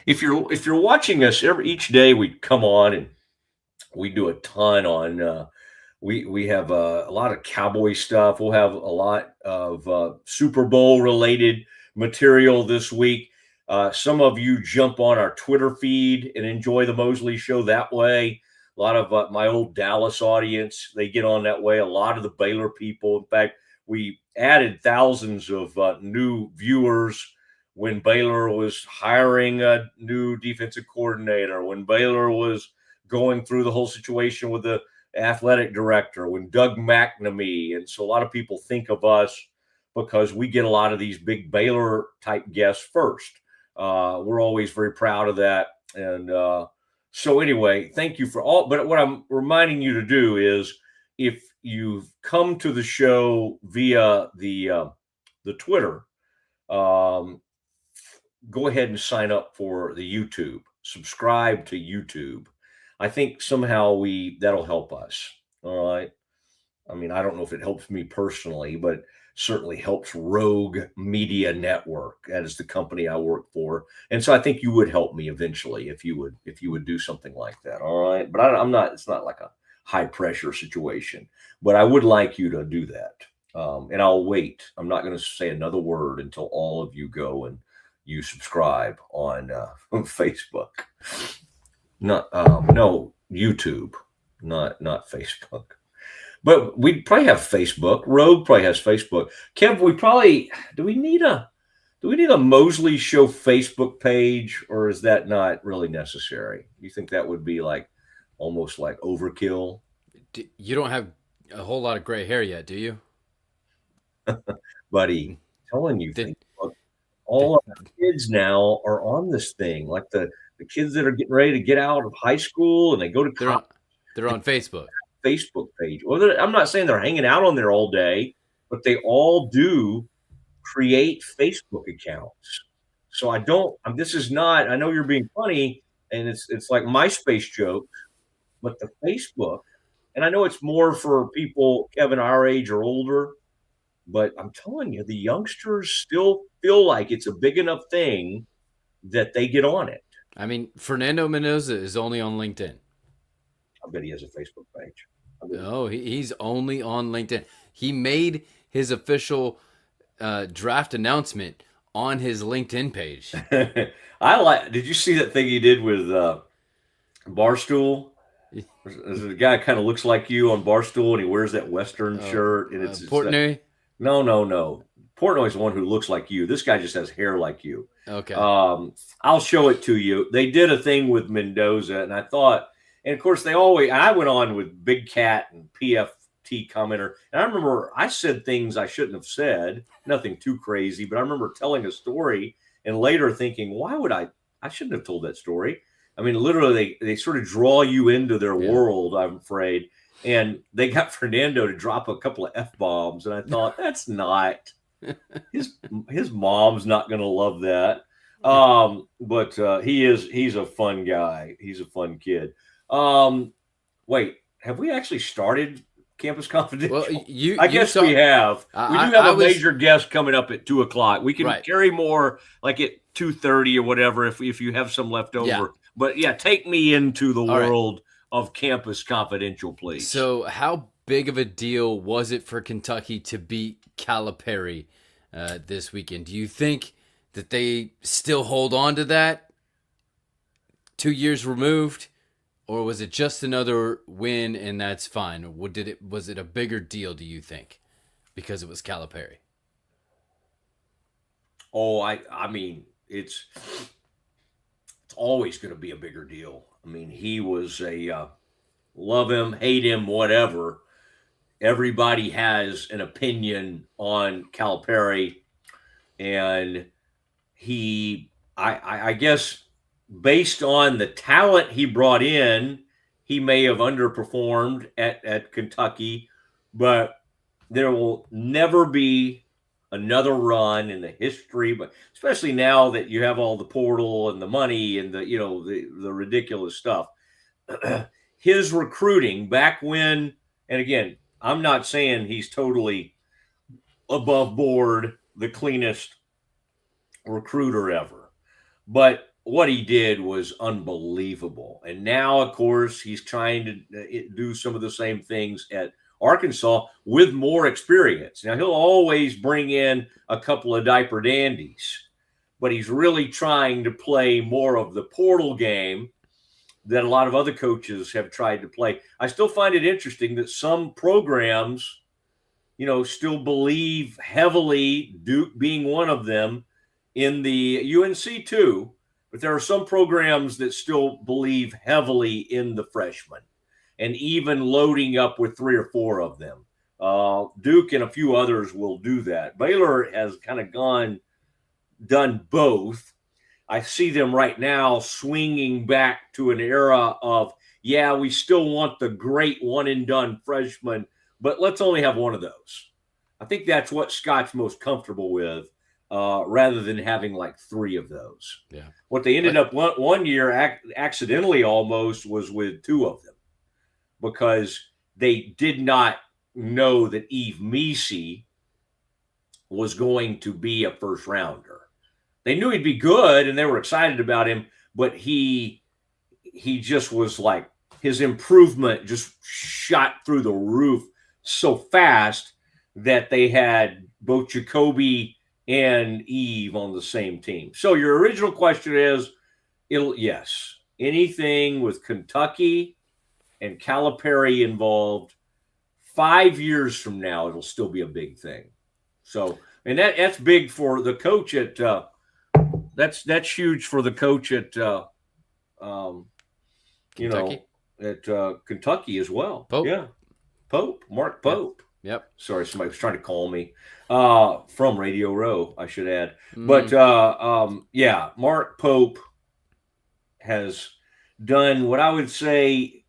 If you're watching us each day, we come on and we do a ton on. We have a lot of Cowboy stuff. We'll have a lot of Super Bowl related material this week. Some of you jump on our Twitter feed and enjoy the Mosley Show that way. A lot of my old Dallas audience, they get on that way. A lot of the Baylor people. In fact, we added thousands of new viewers when Baylor was hiring a new defensive coordinator, when Baylor was going through the whole situation with the athletic director, when Doug McNamee. And so a lot of people think of us because we get a lot of these big Baylor type guests first. We're always very proud of that. And so anyway, thank you for all. But what I'm reminding you to do is, if you've come to the show via the Twitter, go ahead and sign up for the YouTube. Subscribe to YouTube. I think somehow that'll help us. All right. I mean, I don't know if it helps me personally, but certainly helps Rogue Media Network. That is the company I work for. And so I think you would help me eventually if you would do something like that. All right. But I'm not, it's not like a high pressure situation, but I would like you to do that. And I'll wait. I'm not going to say another word until all of you go and you subscribe on Facebook. No, YouTube, not Facebook. But we probably have Facebook. Rogue probably has Facebook. Kev, do we need a Mosley Show Facebook page, or is that not really necessary? You think that would be almost like overkill? You don't have a whole lot of gray hair yet, do you? Buddy, I'm telling you, all of our kids now are on this thing. Like the kids that are getting ready to get out of high school and they go to college. They're on Facebook. Facebook page. Well, I'm not saying they're hanging out on there all day, but they all do create Facebook accounts. So I know you're being funny and it's like MySpace jokes, but the Facebook, and I know it's more for people, Kevin, our age or older, but I'm telling you, the youngsters still feel like it's a big enough thing that they get on it. I mean, Fernando Mendoza is only on LinkedIn. I bet he has a Facebook page. No, he's only on LinkedIn. He made his official draft announcement on his LinkedIn page. Did you see that thing he did with Barstool? There's a guy kind of looks like you on Barstool, and he wears that Western shirt. And it's Portnoy? No. Portnoy's the one who looks like you. This guy just has hair like you. Okay. I'll show it to you. They did a thing with Mendoza, and I thought, and of course I went on with Big Cat and PFT commenter, and I remember I said things I shouldn't have said, nothing too crazy, but I remember telling a story and later thinking, why would I shouldn't have told that story. I mean, literally they sort of draw you into their world, I'm afraid. And they got Fernando to drop a couple of F-bombs, and I thought, that's not his mom's not going to love that. But he's a fun guy. He's a fun kid. Wait, have we actually started Campus Confidential? Well, I guess we have. We do have a major guest coming up at 2:00. We can carry more like at 2:30 or whatever if you have some left over. Yeah. But yeah, take me into the world of Campus Confidential, please. So how big of a deal was it for Kentucky to beat Calipari this weekend? Do you think that they still hold on to that 2 years removed, or was it just another win and that's fine? Or was it a bigger deal, do you think, because it was Calipari? Oh, I mean, always going to be a bigger deal. I mean, he was love him, hate him, whatever. Everybody has an opinion on Calipari, and I guess based on the talent he brought in, he may have underperformed at Kentucky, but there will never be another run in the history, but especially now that you have all the portal and the money and the ridiculous stuff. His recruiting back when, and again, I'm not saying he's totally above board, the cleanest recruiter ever, but what he did was unbelievable. And now, of course, he's trying to do some of the same things at Arkansas with more experience. Now, he'll always bring in a couple of diaper dandies, but he's really trying to play more of the portal game that a lot of other coaches have tried to play. I still find it interesting that some programs, still believe heavily, Duke being one of them, in the UNC too, but there are some programs that still believe heavily in the freshmen and even loading up with 3 or 4 of them. Duke and a few others will do that. Baylor has kind of done both. I see them right now swinging back to an era of, we still want the great one-and-done freshman, but let's only have one of those. I think that's what Scott's most comfortable with, rather than having like 3 of those. Yeah. What they ended up one year accidentally almost was with 2 of them, because they did not know that Yves Missi was going to be a first rounder. They knew he'd be good and they were excited about him, but he just was like, his improvement just shot through the roof so fast that they had both Jacoby and Yves on the same team. So your original question is, yes, anything with Kentucky and Calipari involved, 5 years from now, it'll still be a big thing. So, and that's big for the coach at that's huge for the coach at Kentucky? At Kentucky as well. Pope. Yeah. Mark Pope. Yep. Sorry, somebody was trying to call me from Radio Row, I should add. But Mark Pope has done what I would say.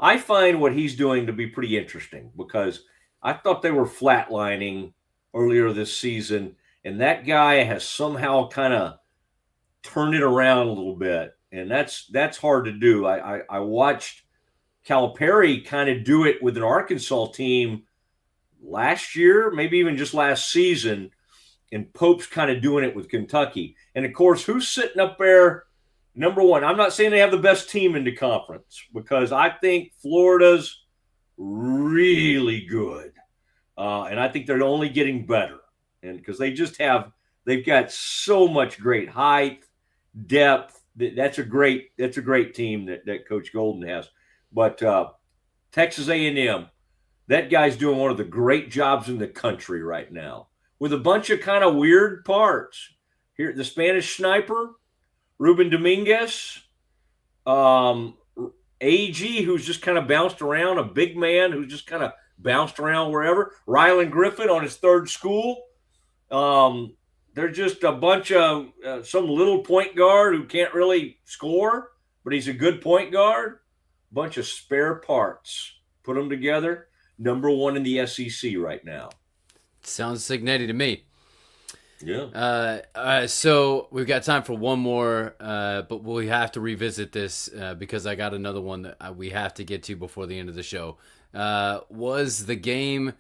I find what he's doing to be pretty interesting, because I thought they were flatlining earlier this season, and that guy has somehow kind of turned it around a little bit, and that's hard to do. I watched Calipari kind of do it with an Arkansas team last year, maybe even just last season, and Pope's kind of doing it with Kentucky. And of course, who's sitting up there? Number one, I'm not saying they have the best team in the conference, because I think Florida's really good. And I think they're only getting better. And because they've got so much great height, depth. That's a great team that Coach Golden has. But Texas A&M, that guy's doing one of the great jobs in the country right now, with a bunch of kind of weird parts. Here, the Spanish sniper, Ruben Dominguez, AG, who's just kind of bounced around, a big man who's just kind of bounced around wherever. Rylan Griffin on his 3rd school. They're just a bunch of some little point guard who can't really score, but he's a good point guard. Bunch of spare parts. Put them together. Number 1 in the SEC right now. Sounds Signetti to me. Yeah. So we've got time for one more, but we have to revisit this because I got another one that we have to get to before the end of the show. Was the game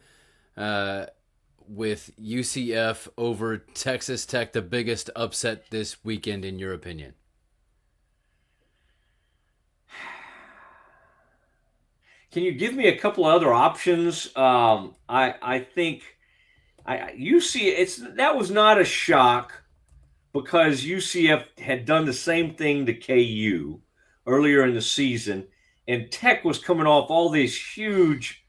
with UCF over Texas Tech the biggest upset this weekend, in your opinion? Can you give me a couple of other options? I think that was not a shock, because UCF had done the same thing to KU earlier in the season, and Tech was coming off all these huge,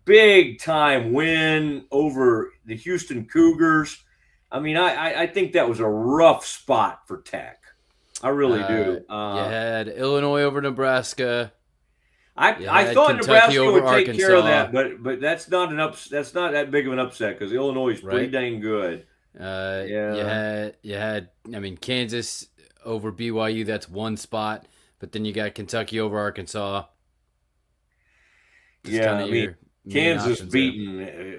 big-time win over the Houston Cougars. I mean, I think that was a rough spot for Tech. I really do. You had Illinois over Nebraska. I thought Kentucky Nebraska over would take care of Arkansas. that, but that's not That's not that big of an upset because Illinois is pretty dang good. You had. I mean, Kansas over BYU. That's one spot, but then you got Kentucky over Arkansas. Kansas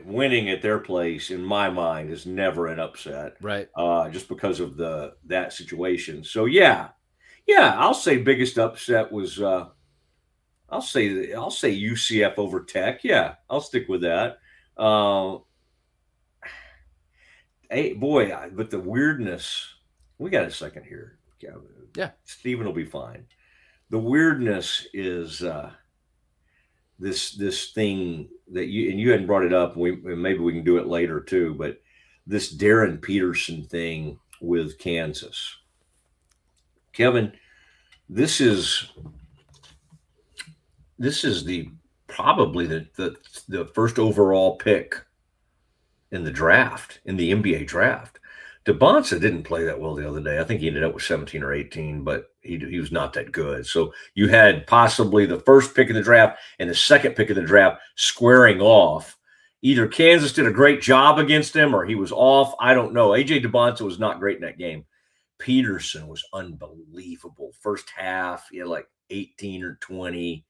winning at their place, in my mind, is never an upset, right? Just because of that situation. So yeah, I'll say biggest upset was I'll say UCF over Tech. Yeah, I'll stick with that. Hey boy, but the weirdness. We got a second here. Yeah, Stephen will be fine. The weirdness is. This thing that you hadn't brought it up. Maybe we can do it later too. But this Darren Peterson thing with Kansas, Kevin, this is probably the first overall pick in the draft, in the NBA draft. DeBonsa didn't play that well the other day. I think he ended up with 17 or 18, but he was not that good. So you had possibly the first pick in the draft and the second pick in the draft squaring off. Either Kansas did a great job against him or he was off. I don't know. A.J. DeBonsa was not great in that game. Peterson was unbelievable. First half, he had like 18 or 20.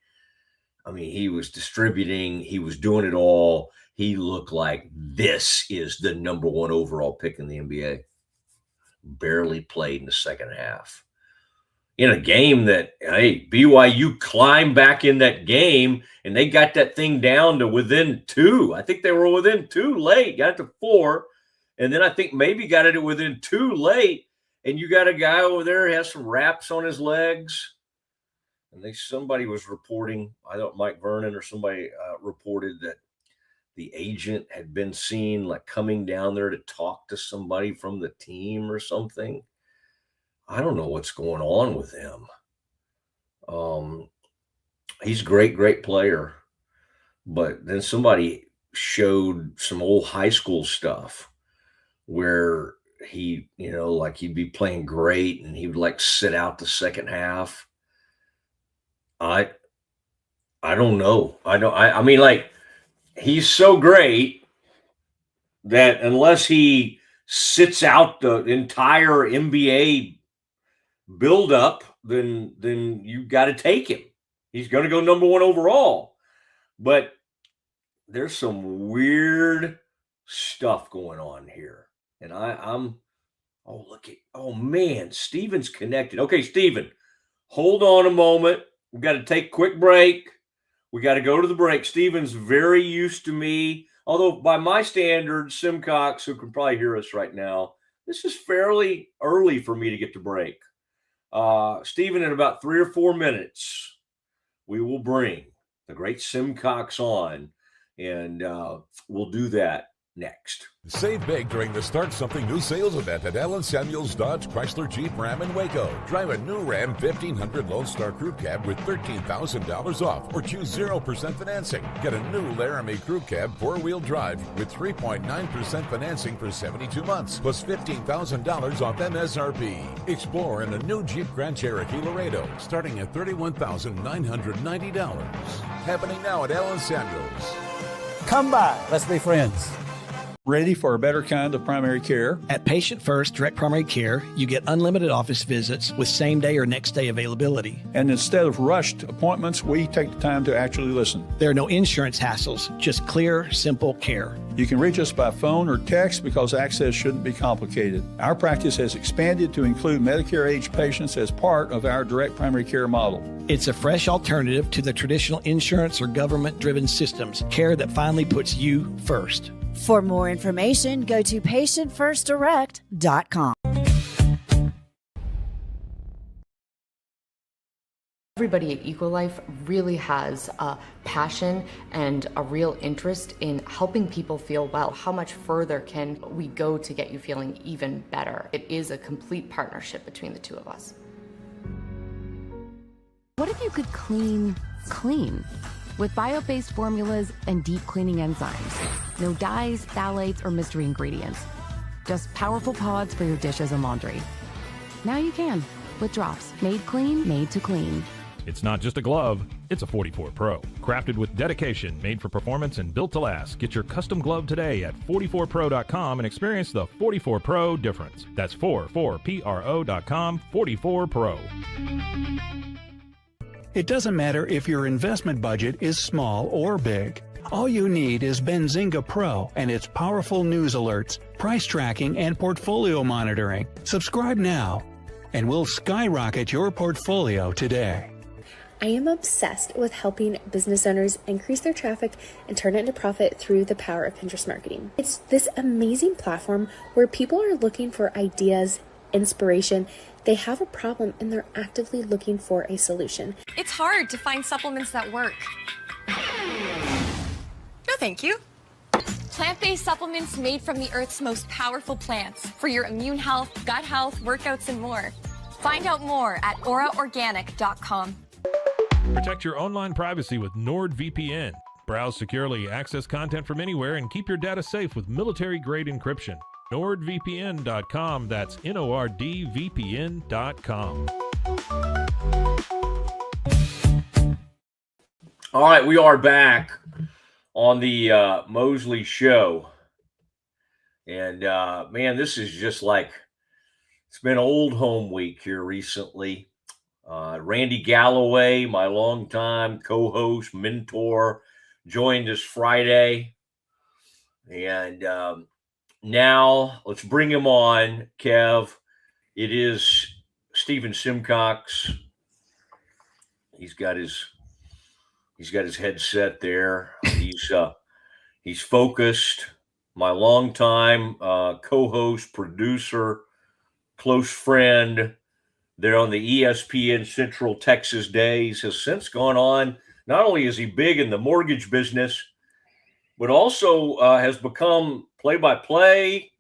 I mean, he was distributing. He was doing it all. He looked like this is the number one overall pick in the NBA. Barely played in the second half. In a game that, hey, BYU climbed back in that game, and they got that thing down to within 2. I think they were within 2 late, got it to 4, and then I think maybe got it within 2 late, and you got a guy over there who has some wraps on his legs. And somebody was reporting, I thought Mike Vernon or somebody reported that the agent had been seen like coming down there to talk to somebody from the team or something. I don't know what's going on with him. He's a great player. But then somebody showed some old high school stuff where he, like he'd be playing great and he would like sit out the second half. I don't know. I mean, like, he's so great that unless he sits out the entire NBA buildup, then you got to take him. He's going to go number 1 overall. But there's some weird stuff going on here. And oh man, Steven's connected. Okay, Steven, hold on a moment. We've got to take a quick break. We got to go to the break. Steven's very used to me, although by my standards, Simcox, who can probably hear us right now, this is fairly early for me to get to break. Steven, in about 3 or 4 minutes, we will bring the great Simcox on, and we'll do that next. Save big during the Start Something New sales event at Allen Samuels Dodge Chrysler Jeep Ram in Waco. Drive a new Ram 1500 Lone Star Crew Cab with $13,000 off or choose 0% financing. Get a new Laramie Crew Cab 4-wheel drive with 3.9% financing for 72 months plus $15,000 off MSRP. Explore in a new Jeep Grand Cherokee Laredo starting at $31,990. Happening now at Allen Samuels. Come by. Let's be friends. Ready for a better kind of primary care? At Patient First Direct Primary Care, you get unlimited office visits with same-day or next-day availability. And instead of rushed appointments, we take the time to actually listen. There are no insurance hassles, just clear, simple care. You can reach us by phone or text because access shouldn't be complicated. Our practice has expanded to include Medicare-age patients as part of our direct primary care model. It's a fresh alternative to the traditional insurance or government-driven systems, care that finally puts you first. For more information, go to patientfirstdirect.com. Everybody at Ecolife really has a passion and a real interest in helping people feel well. How much further can we go to get you feeling even better? It is a complete partnership between the two of us. What if you could clean clean? With bio-based formulas and deep cleaning enzymes. No dyes, phthalates, or mystery ingredients. Just powerful pods for your dishes and laundry. Now you can. with drops made clean, made to clean. It's not just a glove, it's a 44 Pro. Crafted with dedication, made for performance, and built to last. Get your custom glove today at 44pro.com and experience the 44 Pro difference. That's 44pro.com, 44 Pro. It doesn't matter if your investment budget is small or big. All you need is Benzinga Pro and its powerful news alerts, price tracking, and portfolio monitoring. Subscribe now, and we'll skyrocket your portfolio today. I am obsessed with helping business owners increase their traffic and turn it into profit through the power of Pinterest marketing. It's this amazing platform where people are looking for ideas, inspiration. They have a problem and they're actively looking for a solution. It's hard to find supplements that work. No, thank you. Plant-based supplements made from the Earth's most powerful plants for your immune health, gut health, workouts, and more. Find out more at auraorganic.com. Protect your online privacy with NordVPN. Browse securely, access content from anywhere, and keep your data safe with military-grade encryption. NordVPN.com. That's NORDVPN.com. All right, we are back on the Mosley Show. And, man, this is just like, it's been old home week here recently. Randy Galloway, my longtime co-host, mentor, joined us Friday. And now let's bring him on, Kev. It is Stephen Simcox. He's got his headset there. He's focused. My longtime co-host, producer, close friend there on the ESPN Central Texas days, has since gone on. Not only is he big in the mortgage business, but also has become play-by-play.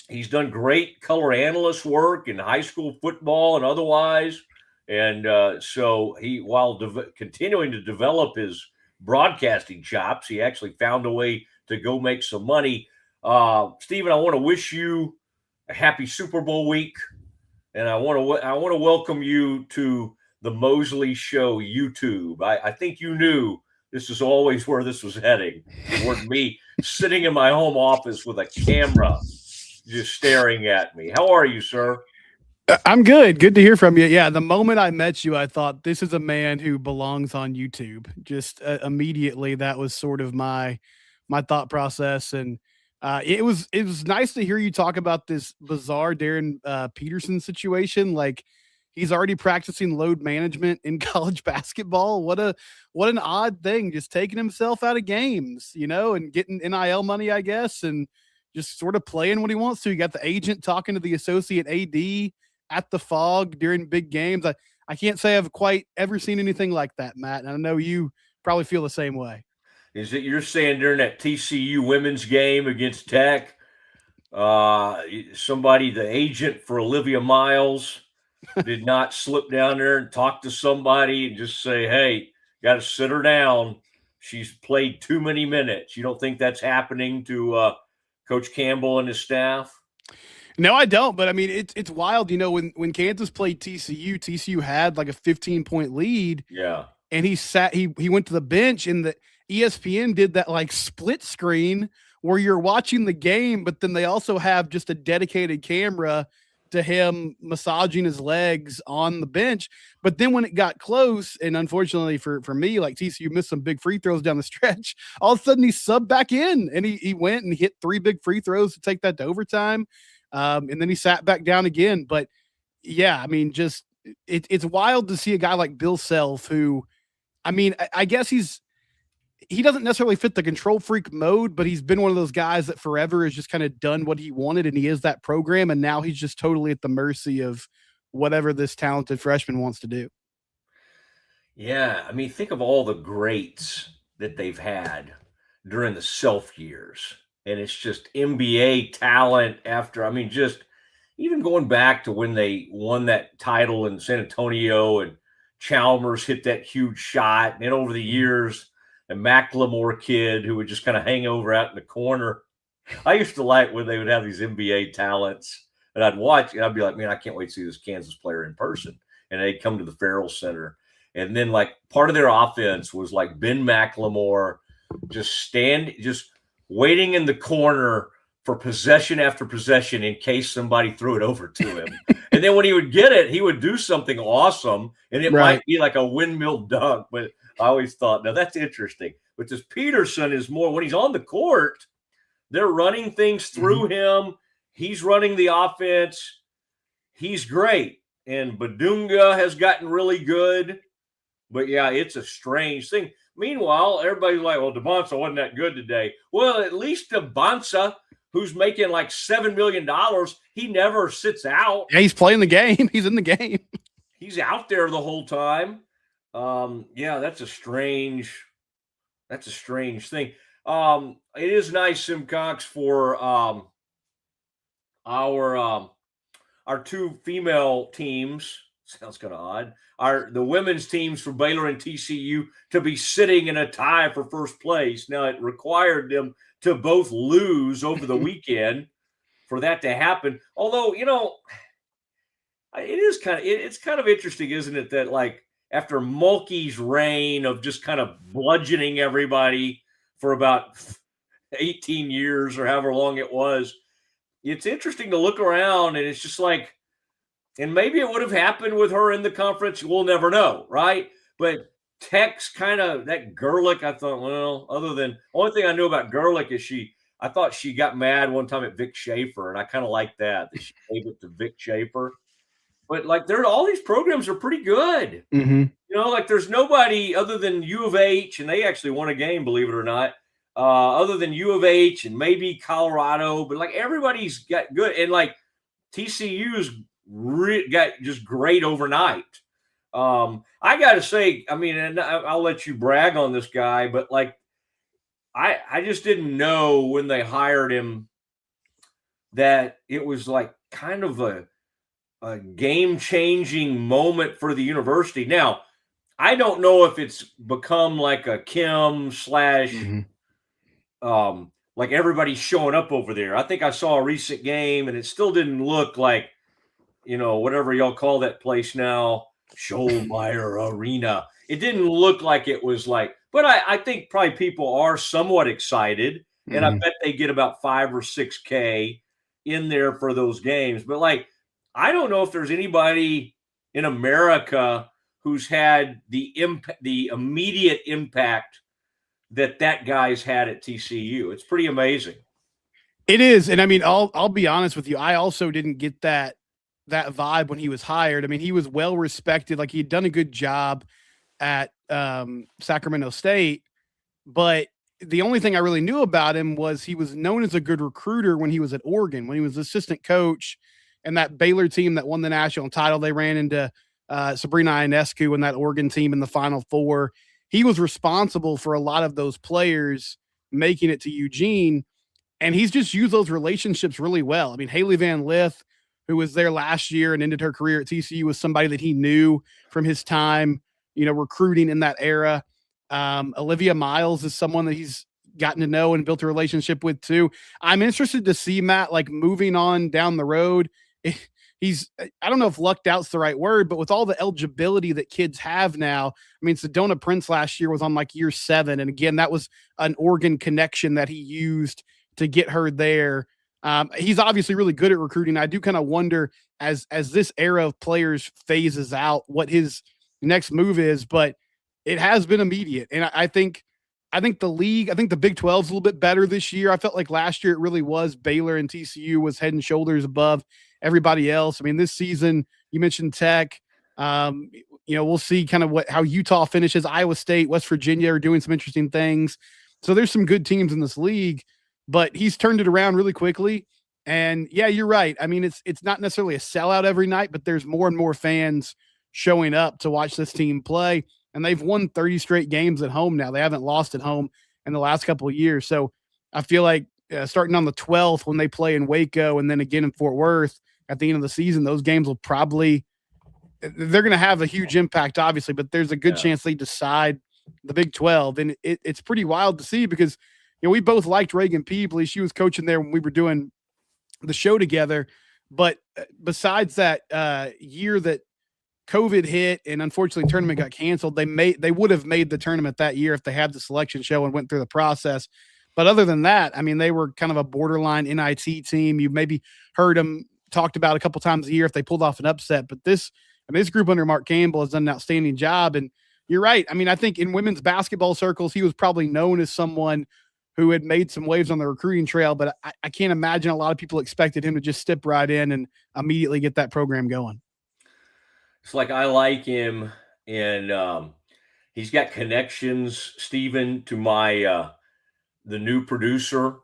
He's done great color analyst work in high school football and otherwise. And so he, while continuing to develop his broadcasting chops, he actually found a way to go make some money. Stephen, I want to wish you a happy Super Bowl week. And I want to welcome you to the Mosley Show YouTube. I think you knew this is always where this was heading. Toward me sitting in my home office with a camera just staring at me. How are you, sir? I'm good. Good to hear from you. Yeah, the moment I met you, I thought this is a man who belongs on YouTube. Just immediately, that was sort of my thought process. And it was nice to hear you talk about this bizarre Darren Peterson situation. Like, he's already practicing load management in college basketball. What an odd thing, just taking himself out of games, and getting NIL money, I guess, and just sort of playing what he wants to. You got the agent talking to the associate AD at the Fog during big games. I can't say I've quite ever seen anything like that, Matt. And I know you probably feel the same way. Is it you're saying during that TCU women's game against Tech, somebody, the agent for Olivia Miles, did not slip down there and talk to somebody and just say, hey, got to sit her down. She's played too many minutes. You don't think that's happening to Coach Campbell and his staff? No, I don't. But I mean, it's wild. When Kansas played TCU had like a 15-point lead. Yeah. And he went to the bench, and the ESPN did that like split screen where you're watching the game, but then they also have just a dedicated camera to him massaging his legs on the bench. But then when it got close, and unfortunately for me, like TCU missed some big free throws down the stretch, all of a sudden he subbed back in, and he went and hit 3 big free throws to take that to overtime. And then he sat back down again. But yeah, I mean, just it's wild to see a guy like Bill Self, who, I mean, I guess he doesn't necessarily fit the control freak mode, but he's been one of those guys that forever has just kind of done what he wanted, and he is that program. And now he's just totally at the mercy of whatever this talented freshman wants to do. Yeah. I mean, think of all the greats that they've had during the Self years. And it's just NBA talent after, I mean, just even going back to when they won that title in San Antonio and Chalmers hit that huge shot. And then over the years, a Macklemore kid who would just kind of hang over out in the corner. I used to like when they would have these NBA talents and I'd watch, and I'd be like, man, I can't wait to see this Kansas player in person. And they'd come to the Farrell Center. And then, like, part of their offense was like Ben McLemore just waiting in the corner for possession after possession in case somebody threw it over to him. And then when he would get it, he would do something awesome, and it might be like a windmill dunk. But I always thought, now that's interesting. But this Peterson is more, when he's on the court, they're running things through him. He's running the offense. He's great. And Badunga has gotten really good. But, yeah, it's a strange thing. Meanwhile, everybody's like, well, DeBonsa wasn't that good today. Well, at least DeBonsa, who's making like $7 million, he never sits out. Yeah, he's playing the game. He's in the game. He's out there the whole time. Yeah, that's a strange thing. It is nice, Simcox, for our two female teams. Sounds kind of odd. The women's teams for Baylor and TCU to be sitting in a tie for first place. Now, it required them to both lose over the weekend for that to happen. Although, it's kind of interesting, isn't it, that like after Mulkey's reign of just kind of bludgeoning everybody for about 18 years or however long it was, it's interesting to look around and it's just like, and maybe it would have happened with her in the conference. We'll never know, right? But Tech's kind of that Gerlich, I thought, well, only thing I knew about Gerlich is I thought she got mad one time at Vic Schaefer, and I kind of like that she gave it to Vic Schaefer. But like, all these programs are pretty good. Like there's nobody other than U of H, and they actually won a game, believe it or not, other than U of H and maybe Colorado, but like everybody's got good. And like TCU's got just great overnight. I got to say, I mean, and I'll let you brag on this guy, but like, I just didn't know when they hired him that it was like kind of a game-changing moment for the university. Now, I don't know if it's become like a Kim / like everybody's showing up over there. I think I saw a recent game and it still didn't look like, whatever y'all call that place now, Schollmeyer Arena. It didn't look like it was like, but I think probably people are somewhat excited, and I bet they get about 5 or 6K in there for those games. But like, I don't know if there's anybody in America who's had the immediate impact that guy's had at TCU. It's pretty amazing. It is, and I mean, I'll be honest with you. I also didn't get that vibe when he was hired. I mean, he was well respected. Like, he'd done a good job at Sacramento State, but the only thing I really knew about him was he was known as a good recruiter when he was at Oregon, when he was assistant coach, and that Baylor team that won the national title, they ran into Sabrina Ionescu and that Oregon team in the Final Four. He was responsible for a lot of those players making it to Eugene, and he's just used those relationships really well. I mean, Haley Van Lith, who was there last year and ended her career at TCU, was somebody that he knew from his time, recruiting in that era. Olivia Miles is someone that he's gotten to know and built a relationship with too. I'm interested to see Matt, like, moving on down the road. I don't know if lucked out's the right word, but with all the eligibility that kids have now, I mean, Sedona Prince last year was on like year 7. And again, that was an Oregon connection that he used to get her there. He's obviously really good at recruiting. I do kind of wonder as this era of players phases out, what his next move is, but it has been immediate. And I think the league, I think the Big 12 is a little bit better this year. I felt like last year it really was Baylor and TCU was head and shoulders above everybody else. I mean, this season, you mentioned Tech. We'll see kind of how Utah finishes. Iowa State, West Virginia are doing some interesting things. So there's some good teams in this league, but he's turned it around really quickly. And yeah, you're right. I mean, it's not necessarily a sellout every night, but there's more and more fans showing up to watch this team play. And they've won 30 straight games at home now. They haven't lost at home in the last couple of years. So I feel like starting on the 12th when they play in Waco and then again in Fort Worth at the end of the season, those games will they're going to have a huge impact, obviously, but there's a good chance they decide the Big 12. And it's pretty wild to see because, we both liked Reagan Peebley. She was coaching there when we were doing the show together. But besides that year that COVID hit and unfortunately tournament got canceled, they would have made the tournament that year if they had the selection show and went through the process. But other than that, I mean, they were kind of a borderline NIT team. You maybe heard them talked about a couple times a year if they pulled off an upset. But this group under Mark Campbell has done an outstanding job. And you're right. I mean, I think in women's basketball circles, he was probably known as someone who had made some waves on the recruiting trail, but I can't imagine a lot of people expected him to just step right in and immediately get that program going. It's like I like him, and he's got connections, Stephen, to my the new producer,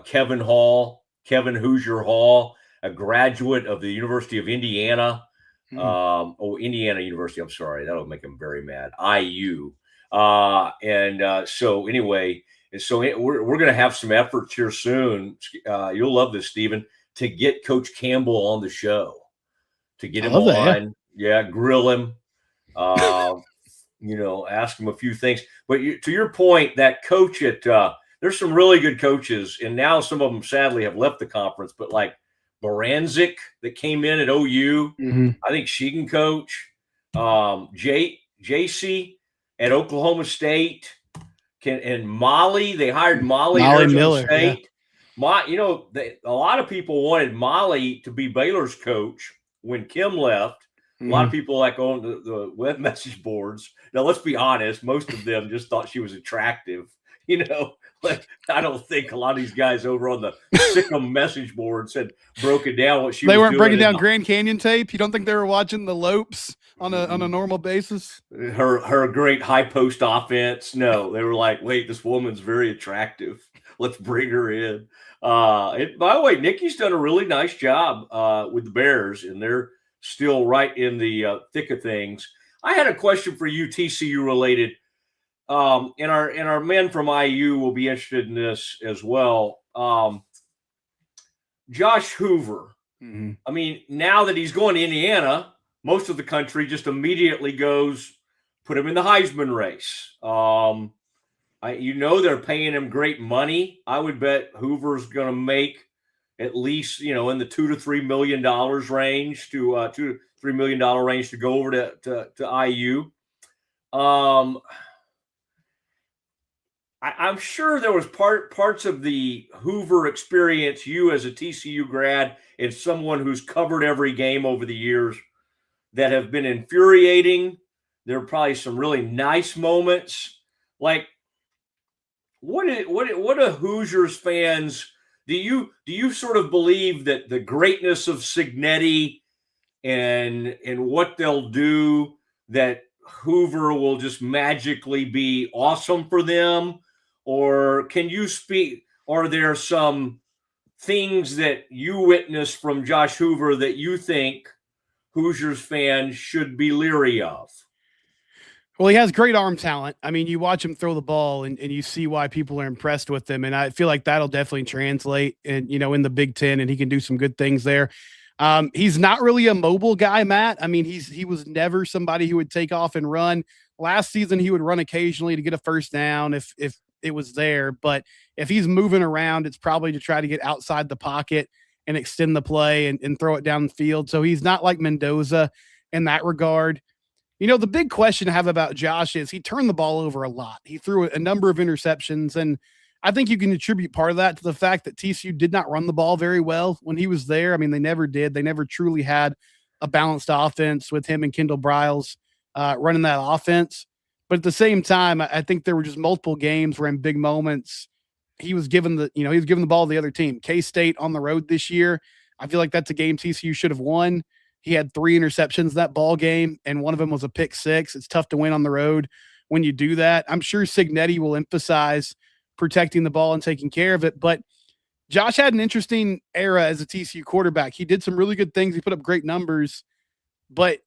Kevin Hoosier Hall, a graduate of the University of Indiana. Indiana University. I'm sorry, that'll make him very mad. IU. So anyway, and so we're going to have some efforts here soon. You'll love this, Stephen, to get Coach Campbell on the show, to get him on. Yeah, grill him. Ask him a few things. But to your point, that coach at there's some really good coaches, and now some of them sadly have left the conference. But like Baranczyk that came in at OU, I think she can coach. JC at Oklahoma State. And Molly, they hired Molly Miller. State. Yeah. A lot of people wanted Molly to be Baylor's coach when Kim left. A lot of people like on the web message boards. Now, let's be honest, most of them just thought she was attractive. Like I don't think a lot of these guys over on the Sick'em message boards had broken down what she was doing. They weren't breaking down Grand Canyon tape? You don't think they were watching the Lopes on a normal basis? Her great high post offense. No, they were like, wait, this woman's very attractive. Let's bring her in. By the way, Nikki's done a really nice job with the Bears, and they're still right in the thick of things. I had a question for you, TCU related. And our men from IU will be interested in this as well. Josh Hoover. I mean, now that he's going to Indiana, most of the country just immediately goes, put him in the Heisman race. They're paying him great money. I would bet Hoover's going to make at least, in the $2 to $3 million range to $2 to $3 million range to go over to IU. I'm sure there was parts of the Hoover experience, you as a TCU grad and someone who's covered every game over the years, that have been infuriating. There are probably some really nice moments. Like, what do Hoosiers fans, do you sort of believe that the greatness of Signetti and what they'll do, that Hoover will just magically be awesome for them? Or can you speak, are there some things that you witnessed from Josh Hoover that you think Hoosiers fans should be leery of? Well, he has great arm talent. I mean, you watch him throw the ball and you see why people are impressed with him. And I feel like that'll definitely translate in the Big Ten, and he can do some good things there. He's not really a mobile guy, Matt. I mean, he was never somebody who would take off and run. Last season, he would run occasionally to get a first down if it was there. But if he's moving around, it's probably to try to get outside the pocket and extend the play and throw it down the field. So he's not like Mendoza in that regard. The big question I have about Josh is he turned the ball over a lot. He threw a number of interceptions, and I think you can attribute part of that to the fact that TCU did not run the ball very well when he was there. I mean, they never did. They never truly had a balanced offense with him and Kendall Briles running that offense. But at the same time, I think there were just multiple games where in big moments he was given the ball to the other team. K-State on the road this year, I feel like that's a game TCU should have won. He had 3 interceptions that ball game, and one of them was a pick 6. It's tough to win on the road when you do that. I'm sure Signetti will emphasize protecting the ball and taking care of it, but Josh had an interesting era as a TCU quarterback. He did some really good things. He put up great numbers, but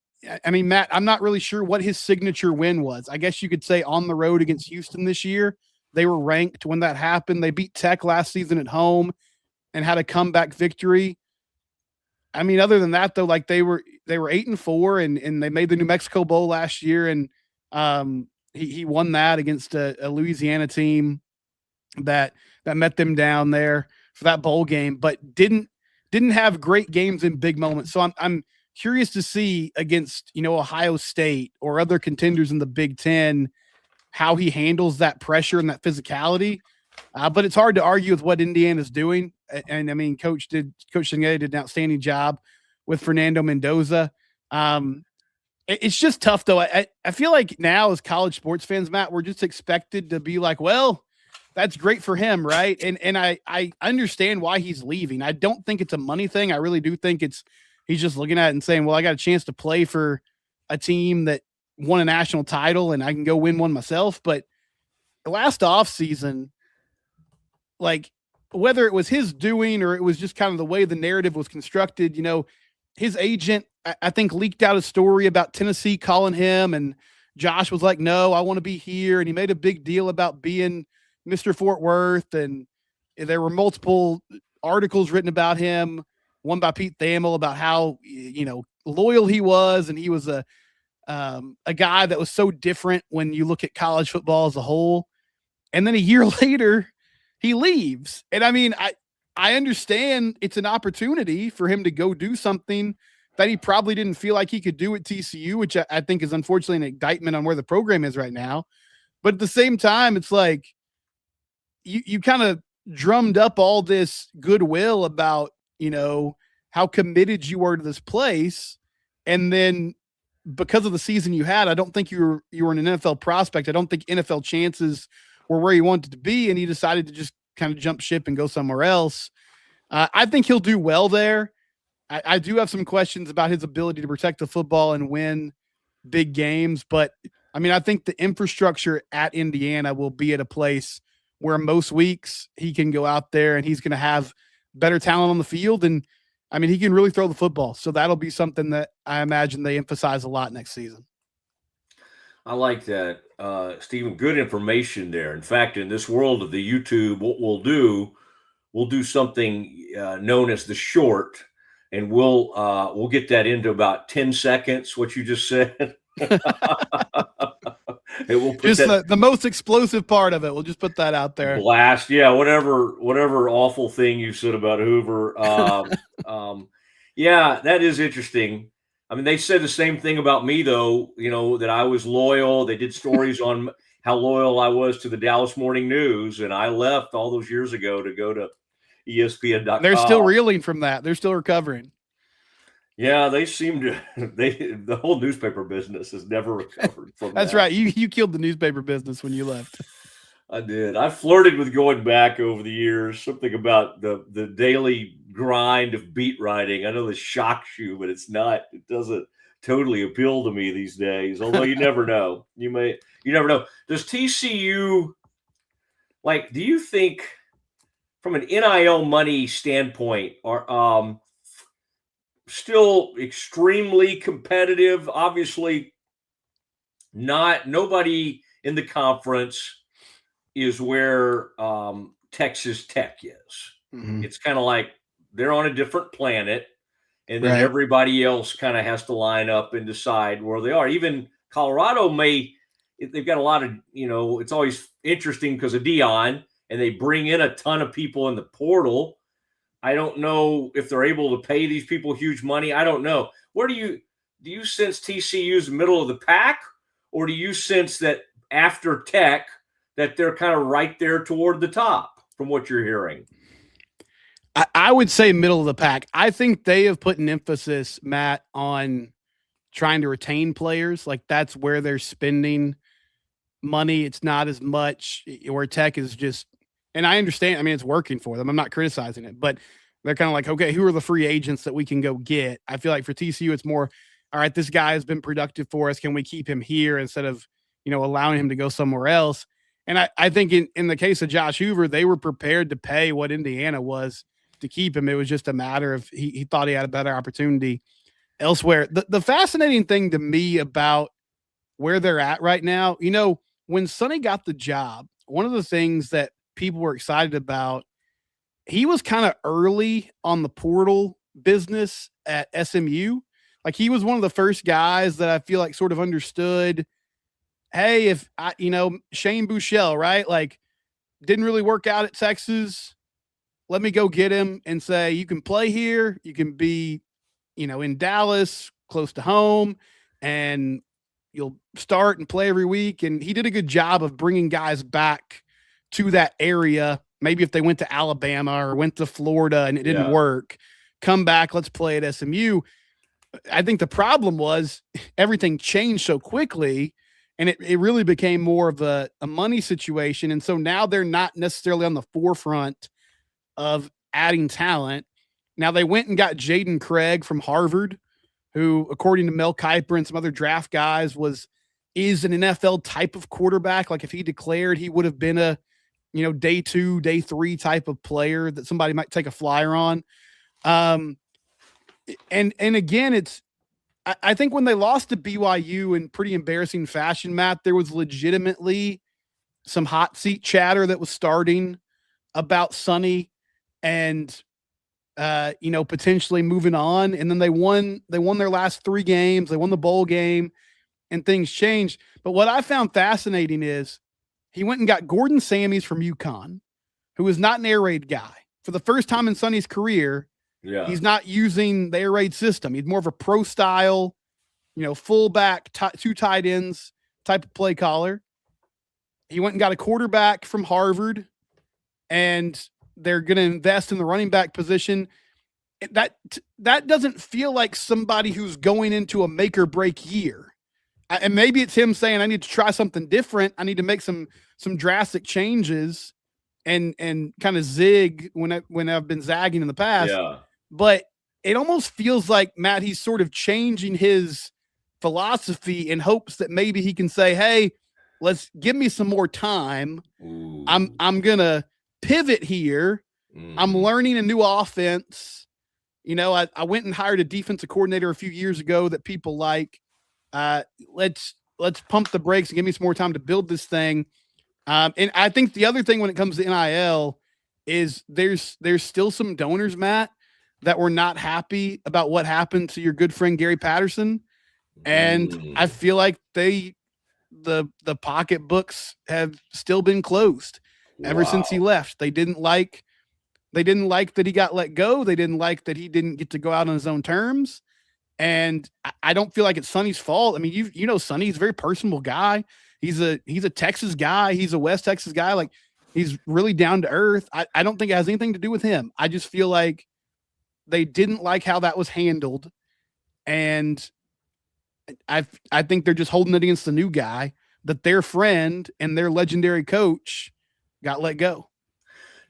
I mean, Matt, I'm not really sure what his signature win was. I guess you could say on the road against Houston this year. They were ranked when that happened. They beat Tech last season at home and had a comeback victory. I mean, other than that, though, like they were 8-4 and they made the New Mexico Bowl last year, and he won that against a Louisiana team that met them down there for that bowl game, but didn't didn't have great games in big moments. So I'm curious to see against, Ohio State or other contenders in the Big Ten, how he handles that pressure and that physicality. But it's hard to argue with what Indiana's doing. And I mean, Coach Singay did an outstanding job with Fernando Mendoza. It's just tough, though. I feel like now as college sports fans, Matt, we're just expected to be like, well, that's great for him, right? And I understand why he's leaving. I don't think it's a money thing. I really do think he's just looking at it and saying, well, I got a chance to play for a team that won a national title and I can go win one myself. But the last offseason, like whether it was his doing or it was just kind of the way the narrative was constructed, his agent, I think, leaked out a story about Tennessee calling him, and Josh was like, no, I want to be here. And he made a big deal about being Mr. Fort Worth. And there were multiple articles written about him, one by Pete Thamel about how, loyal he was. And he was a guy that was so different when you look at college football as a whole. And then a year later, he leaves. And I mean, I understand it's an opportunity for him to go do something that he probably didn't feel like he could do at TCU, which I think is unfortunately an indictment on where the program is right now. But at the same time, it's like you kind of drummed up all this goodwill about, how committed you were to this place. And then because of the season you had, I don't think you were an NFL prospect. I don't think NFL chances were where you wanted to be. And he decided to just kind of jump ship and go somewhere else. I think he'll do well there. I do have some questions about his ability to protect the football and win big games. But I mean, I think the infrastructure at Indiana will be at a place where most weeks he can go out there and he's going to have better talent on the field. And I mean, he can really throw the football. So that'll be something that I imagine they emphasize a lot next season. I like that, Stephen. Good information there. In fact, in this world of the YouTube, what we'll do something known as the short, and we'll get that into about 10 seconds. What you just said. We'll put just the most explosive part of it. We'll just put that out there. Blast, yeah. Whatever awful thing you said about Hoover. Yeah, that is interesting. I mean, they said the same thing about me, though, that I was loyal. They did stories on how loyal I was to the Dallas Morning News, and I left all those years ago to go to ESPN.com. They're still reeling from that. They're still recovering. Yeah, they seem to. The whole newspaper business has never recovered from That's that. right. You killed the newspaper business when you left. I did. I flirted with going back over the years. Something about the daily grind of beat writing. I know this shocks you, but it's not. It doesn't totally appeal to me these days. Although you never know. You never know. Does TCU, do you think from an NIL money standpoint are still extremely competitive? Obviously nobody in the conference is where Texas Tech is. Mm-hmm. It's kind of like they're on a different planet, and then Right. everybody else kind of has to line up and decide where they are. Even Colorado they've got a lot of, it's always interesting because of Dion, and they bring in a ton of people in the portal. I don't know if they're able to pay these people huge money. I don't know. Where do you sense TCU's middle of the pack, or do you sense that after Tech that they're kind of right there toward the top from what you're hearing? I would say middle of the pack. I think they have put an emphasis, Matt, on trying to retain players. Like that's where they're spending money. It's not as much where Tech is just, and I understand, I mean, it's working for them. I'm not criticizing it, but they're kind of like, okay, who are the free agents that we can go get? I feel like for TCU, it's more, all right, this guy has been productive for us. Can we keep him here instead of, allowing him to go somewhere else? And I think in the case of Josh Hoover, they were prepared to pay what Indiana was to keep him. It was just a matter of he thought he had a better opportunity elsewhere. The fascinating thing to me about where they're at right now, when Sonny got the job, one of the things that people were excited about, he was kind of early on the portal business at SMU. Like he was one of the first guys that I feel like sort of understood, hey, if Shane Buechele, right? Like didn't really work out at Texas. let me go get him and say, you can play here. You can be, in Dallas, close to home, and you'll start and play every week. And he did a good job of bringing guys back to that area. Maybe if they went to Alabama or went to Florida and it didn't work, come back, let's play at SMU. I think the problem was everything changed so quickly, and it really became more of a money situation. And so now they're not necessarily on the forefront of adding talent. Now they went and got Jaden Craig from Harvard, who, according to Mel Kiper and some other draft guys, is an NFL type of quarterback. Like if he declared, he would have been a, day 2, day 3 type of player that somebody might take a flyer on. And again, I think when they lost to BYU in pretty embarrassing fashion, Matt, there was legitimately some hot seat chatter that was starting about Sonny and, potentially moving on. And then they won their last 3 games. They won the bowl game and things changed. But what I found fascinating is he went and got Gordon Sammies from UConn, who is not an air raid guy. For the first time in Sonny's career, he's not using the air raid system. He's more of a pro style, fullback, 2 tight ends type of play caller. He went and got a quarterback from Harvard, and they're going to invest in the running back position. That doesn't feel like somebody who's going into a make or break year. And maybe it's him saying, I need to try something different. I need to make some drastic changes and kind of zig when I've been zagging in the past. Yeah. But it almost feels like, Matt, he's sort of changing his philosophy in hopes that maybe he can say, hey, let's give me some more time. Ooh. I'm going to pivot here. I'm learning a new offense. I went and hired a defensive coordinator a few years ago that people like. Let's pump the brakes and give me some more time to build this thing. And I think the other thing when it comes to NIL is there's still some donors, Matt, that were not happy about what happened to your good friend Gary Patterson. And I feel like the pocketbooks have still been closed ever since he left. They didn't like that he got let go. They didn't like that he didn't get to go out on his own terms. And I don't feel like it's Sonny's fault. I mean, Sonny, he's a very personable guy. He's a Texas guy. He's a West Texas guy. Like, he's really down to earth. I don't think it has anything to do with him. I just feel like they didn't like how that was handled. And I think they're just holding it against the new guy that their friend and their legendary coach got let go.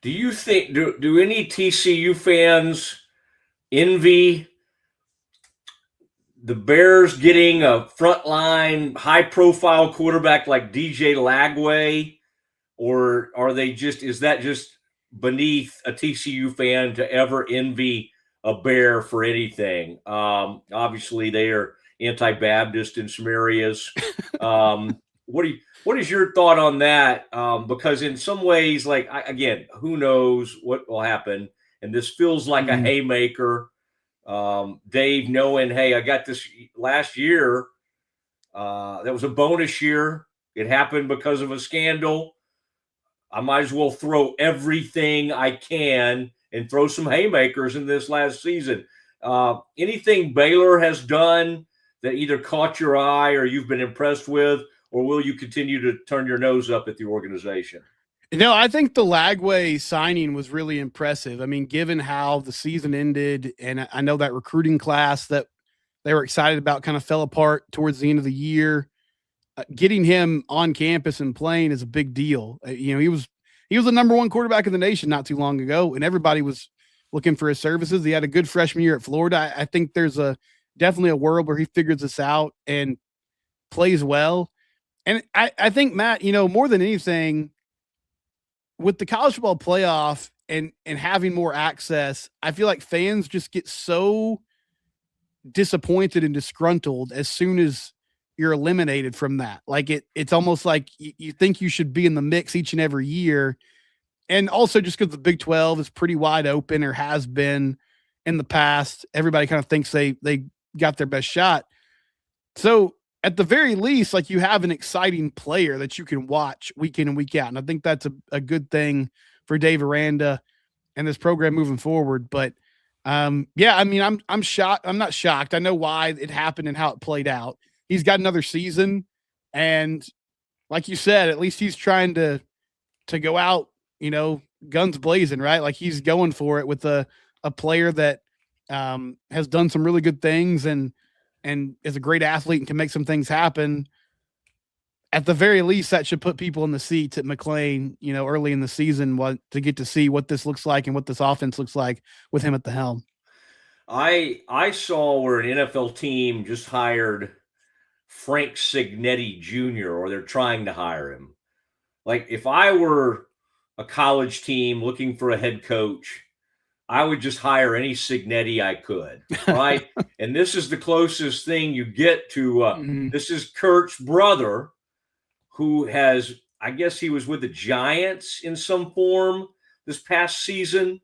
Do you think, do any TCU fans envy the Bears getting a frontline, high-profile quarterback like DJ Lagway, or is that just beneath a TCU fan to ever envy a Bear for anything? Obviously, they are anti-Baptist in some areas. What is your thought on that? Because in some ways, again, who knows what will happen, and this feels like a haymaker. Dave knowing, hey, I got this last year. That was a bonus year. It happened because of a scandal. I might as well throw everything I can and throw some haymakers in this last season. Anything Baylor has done that either caught your eye or you've been impressed with, or will you continue to turn your nose up at the organization? No, I think the Lagway signing was really impressive. I mean, given how the season ended, and I know that recruiting class that they were excited about kind of fell apart towards the end of the year. Getting him on campus and playing is a big deal. He was the number 1 quarterback in the nation not too long ago, and everybody was looking for his services. He had a good freshman year at Florida. I think there's definitely a world where he figures this out and plays well. And I think, Matt, more than anything, with the college football playoff and having more access, I feel like fans just get so disappointed and disgruntled as soon as you're eliminated from that. Like it's almost like you think you should be in the mix each and every year. And also just because the Big 12 is pretty wide open, or has been in the past, everybody kind of thinks they got their best shot. So at the very least, like, you have an exciting player that you can watch week in and week out. And I think that's a good thing for Dave Aranda and this program moving forward. But yeah, I mean, I'm shocked. I'm not shocked. I know why it happened and how it played out. He's got another season, and like you said, at least he's trying to go out, guns blazing, right? Like he's going for it with a player that has done some really good things and is a great athlete and can make some things happen. At the very least, that should put people in the seats at McLean, early in the season to get to see what this looks like and what this offense looks like with him at the helm. I saw where an NFL team just hired Frank Signetti Jr., or they're trying to hire him. Like if I were a college team looking for a head coach, I would just hire any Signetti I could, right? And this is the closest thing you get to, this is Kurt's brother, who has, I guess he was with the Giants in some form this past season,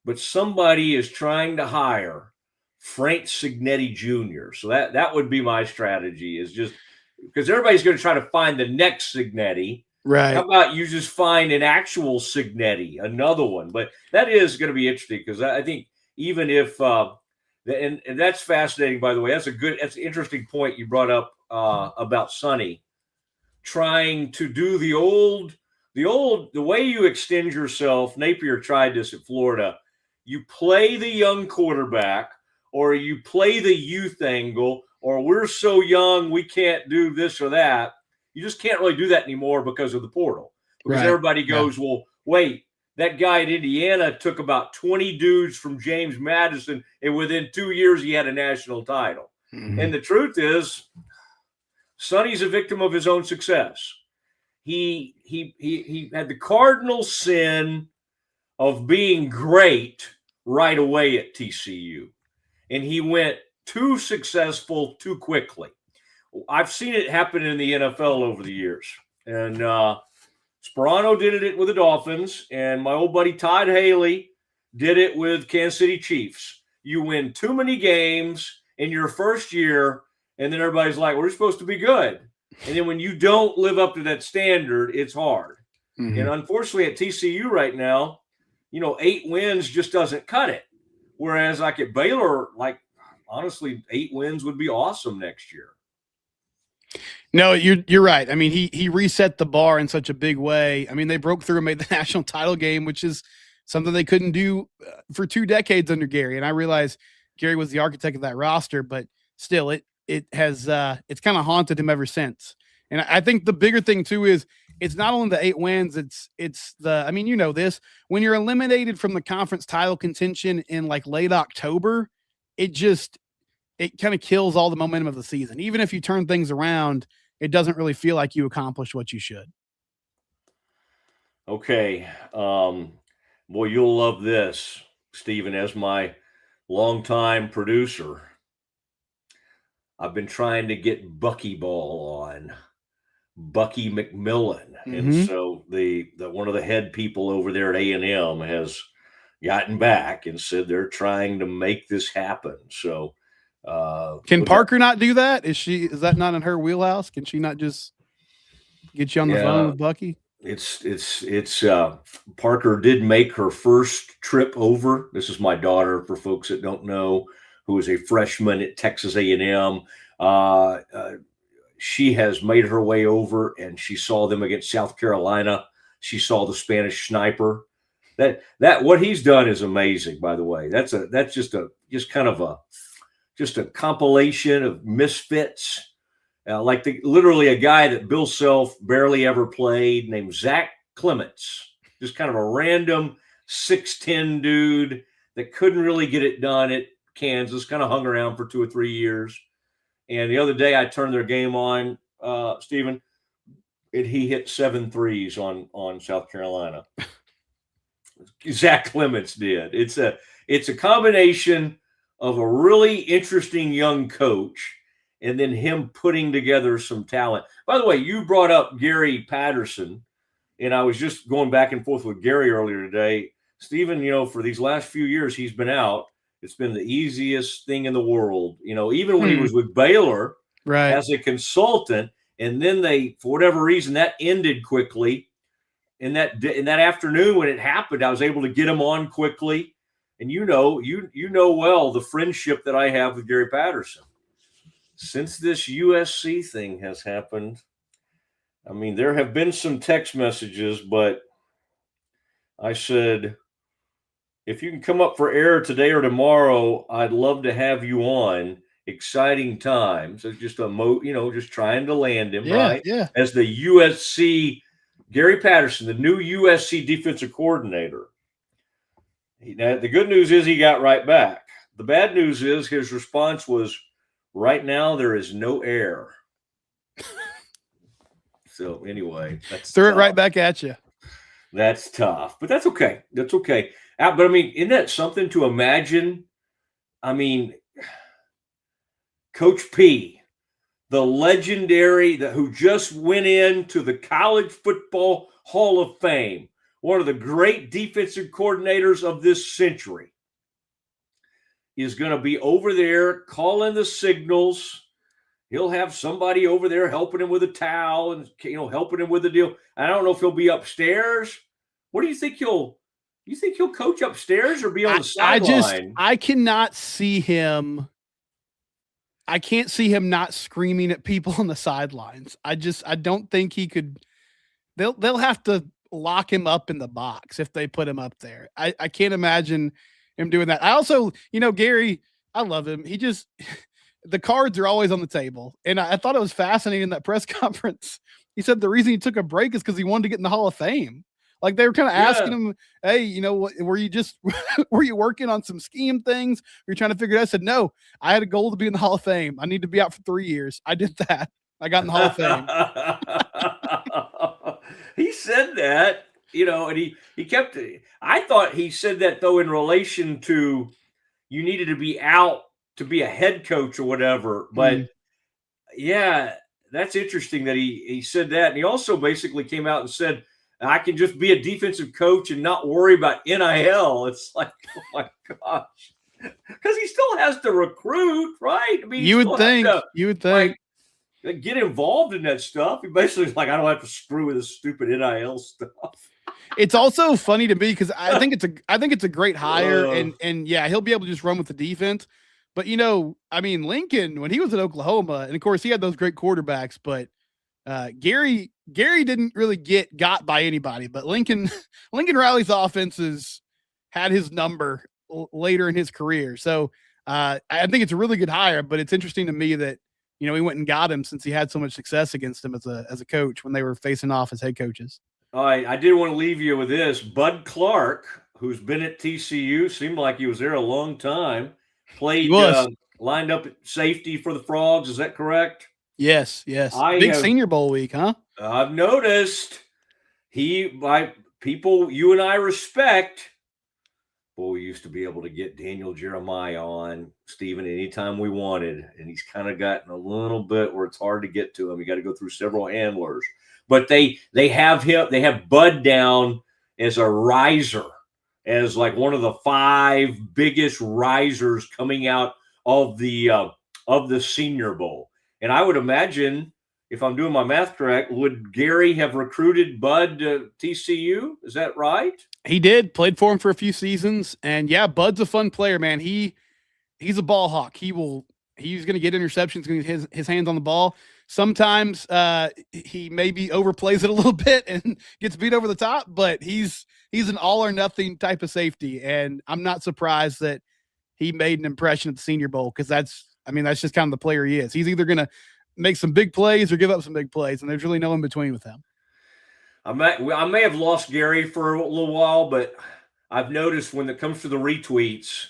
but somebody is trying to hire Frank Signetti Jr. So that would be my strategy, is just because everybody's going to try to find the next Signetti. Right. How about you just find an actual Signetti, another one? But that is going to be interesting, because I think even if and that's fascinating, by the way. That's an interesting point you brought up about Sonny trying to do the way you extend yourself. Napier tried this at Florida. You play the young quarterback, or you play the youth angle, or we're so young we can't do this or that. You just can't really do that anymore because of the portal. Because everybody goes, well, wait, that guy at Indiana took about 20 dudes from James Madison, and within 2 years he had a national title. And the truth is, Sonny's a victim of his own success. He had the cardinal sin of being great right away at TCU, and he went too successful too quickly. I've seen it happen in the NFL over the years, and Sperano did it with the Dolphins, and my old buddy Todd Haley did it with Kansas City Chiefs. You win too many games in your first year, and then everybody's like, we're supposed to be good. And then when you don't live up to that standard, it's hard. And unfortunately at TCU right now, 8 wins just doesn't cut it. Whereas like at Baylor, honestly, 8 wins would be awesome next year. No, you're right. I mean, he reset the bar in such a big way. I mean, they broke through and made the national title game, which is something they couldn't do for 2 decades under Gary. And I realize Gary was the architect of that roster, but still, it has it's kind of haunted him ever since. And I think the bigger thing too is it's not only the 8 wins, it's the, I mean, this, when you're eliminated from the conference title contention in late October, it kind of kills all the momentum of the season. Even if you turn things around, it doesn't really feel like you accomplished what you should. Okay. Boy, you'll love this, Stephen, as my longtime producer. I've been trying to get Buckyball on, Bucky McMillan. And so the one of the head people over there at A&M has gotten back and said they're trying to make this happen. So can Parker not do that? Is that not in her wheelhouse? Can she not just get you on the phone with Bucky? It's Parker did make her first trip over. This is my daughter, for folks that don't know, who is a freshman at Texas A&M. She has made her way over, and she saw them against South Carolina. She saw the Spanish sniper. That what he's done is amazing, by the way. That's just a compilation of misfits. Literally a guy that Bill Self barely ever played, named Zach Clements, just kind of a random 6'10" dude that couldn't really get it done at Kansas, kind of hung around for 2 or 3 years. And the other day I turned their game on, Stephen, and he hit 7 threes on South Carolina. Zach Clements did. It's a combination of a really interesting young coach and then him putting together some talent. By the way, you brought up Gary Patterson, and I was just going back and forth with Gary earlier today. Stephen, for these last few years he's been out, it's been the easiest thing in the world. Even when he was with Baylor as a consultant, and then they, for whatever reason, that ended quickly. in that afternoon when it happened, I was able to get him on quickly. And you know well the friendship that I have with Gary Patterson. Since this USC thing has happened, I mean, there have been some text messages, but I said, if you can come up for air today or tomorrow, I'd love to have you on. Exciting times. So just just trying to land him, right? Yeah. As the USC, Gary Patterson, the new USC defensive coordinator. Now, the good news is he got right back. The bad news is his response was, right now there is no air. So anyway, that's threw it tough. right back at you. That's tough, but that's okay. That's okay. But I mean, isn't that something to imagine? I mean, Coach P, the legendary who just went into the College Football Hall of Fame, one of the great defensive coordinators of this century, is going to be over there calling the signals. He'll have somebody over there helping him with a towel and helping him with the deal. I don't know if he'll be upstairs. What do you think he'll coach upstairs or be on the sideline? I cannot see him. I can't see him not screaming at people on the sidelines. I don't think he could. They'll have to lock him up in the box if they put him up there. I can't imagine him doing that. I also, Gary, I love him. He just, the cards are always on the table. And I thought it was fascinating in that press conference. He said the reason he took a break is because he wanted to get in the Hall of Fame. Like they were kind of asking him, hey, were you just, were you working on some scheme things? Were you trying to figure it out? I said, no, I had a goal to be in the Hall of Fame. I need to be out for 3 years. I did that. I got in the Hall of Fame. He said that, and he kept it. I thought he said that though in relation to you needed to be out to be a head coach or whatever. But yeah, that's interesting that he said that. And he also basically came out and said, I can just be a defensive coach and not worry about NIL. It's like, oh my gosh. Because he still has to recruit, right? I mean, you would think. Like, get involved in that stuff. He basically is like, I don't have to screw with this stupid NIL stuff. It's also funny to me because I think it's a great hire, and yeah, he'll be able to just run with the defense. But Lincoln, when he was at Oklahoma, and of course he had those great quarterbacks, but Gary didn't really get got by anybody. But Lincoln Riley's offenses had his number later in his career. So I think it's a really good hire, but it's interesting to me that he went and got him since he had so much success against him as a coach when they were facing off as head coaches. All right, I did want to leave you with this. Bud Clark, who's been at TCU, seemed like he was there a long time, played lined up at safety for the Frogs. Is that correct? Yes. Big Senior Bowl week, huh? I've noticed by people you and I respect. Boy, we used to be able to get Daniel Jeremiah on, Stephen, anytime we wanted. And he's kind of gotten a little bit where it's hard to get to him. You got to go through several handlers. But they have Bud down as a riser, as like one of the 5 biggest risers coming out of the Senior Bowl. And I would imagine, if I'm doing my math correct, would Gary have recruited Bud to TCU? Is that right? He did. Played for him for a few seasons. And yeah, Bud's a fun player, man. He's a ball hawk. He's going to get interceptions, going to get his hands on the ball. Sometimes he maybe overplays it a little bit and gets beat over the top, but he's an all or nothing type of safety. And I'm not surprised that he made an impression at the Senior Bowl, because that's just kind of the player he is. He's either going to make some big plays or give up some big plays, and there's really no in between with him. I may have lost Gary for a little while, but I've noticed when it comes to the retweets,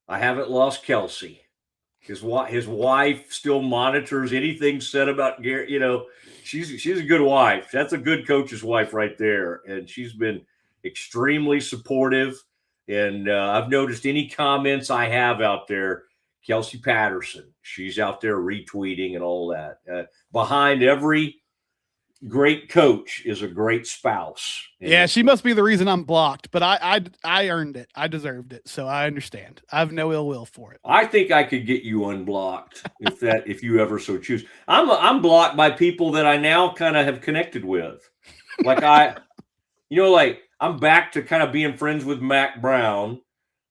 I haven't lost Kelsey. His wife still monitors anything said about Gary. She's a good wife. That's a good coach's wife right there, and she's been extremely supportive. And I've noticed any comments I have out there, Kelsey Patterson, she's out there retweeting and all that. Behind every great coach is a great spouse. Yeah, she must be the reason I'm blocked, but I earned it. I deserved it, so I understand. I have no ill will for it. I think I could get you unblocked if you ever so choose. I'm blocked by people that I now kind of have connected with. Like like I'm back to kind of being friends with Mac Brown.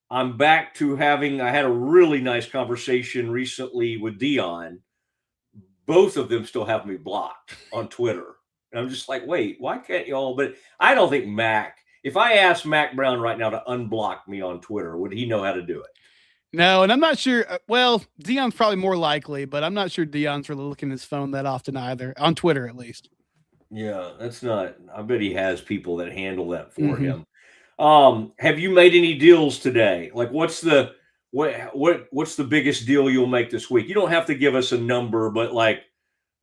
I'm back to I had a really nice conversation recently with Dion. Both of them still have me blocked on Twitter. And I'm just like, wait, why can't y'all? But I don't think if I asked Mac Brown right now to unblock me on Twitter, would he know how to do it? No, and I'm not sure. Well, Dion's probably more likely, but I'm not sure Dion's really looking at his phone that often either, on Twitter at least. Yeah, that's not. I bet he has people that handle that for him. Have you made any deals today? Like, what's the biggest deal you'll make this week? You don't have to give us a number, but like,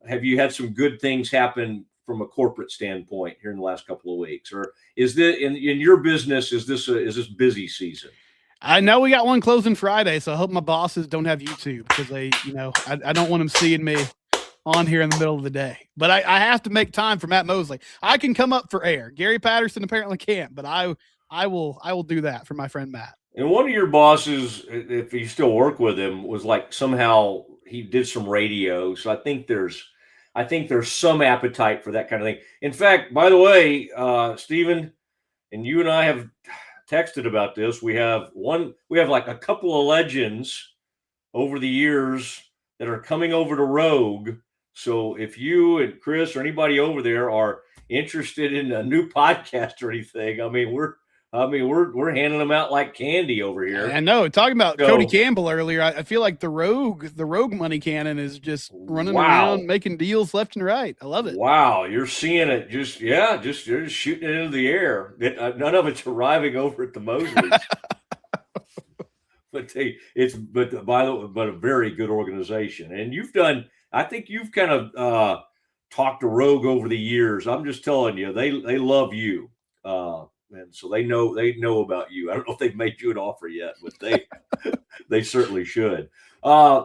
have you had some good things happen from a corporate standpoint here in the last couple of weeks, or is this in your business? Is this busy season? I know we got one closing Friday, so I hope my bosses don't have YouTube because they, I don't want them seeing me on here in the middle of the day. But I have to make time for Matt Mosley. I can come up for air. Gary Patterson apparently can't, but I will do that for my friend Matt. And one of your bosses, if you still work with him, was like somehow he did some radio. So I think there's some appetite for that kind of thing. In fact, by the way, Stephen, and you and I have texted about this. We have like a couple of legends over the years that are coming over to Rogue. So if you and Chris or anybody over there are interested in a new podcast or anything, we're handing them out like candy over here. I know. Talking about Cody Campbell earlier, I feel like the Rogue money cannon is just running around making deals left and right. I love it. Wow, you're seeing it you're just shooting it into the air. None of it's arriving over at the Mosley. but a very good organization. And I think you've kind of talked to Rogue over the years. I'm just telling you, they love you. And so they know about you. I don't know if they've made you an offer yet, but they certainly should.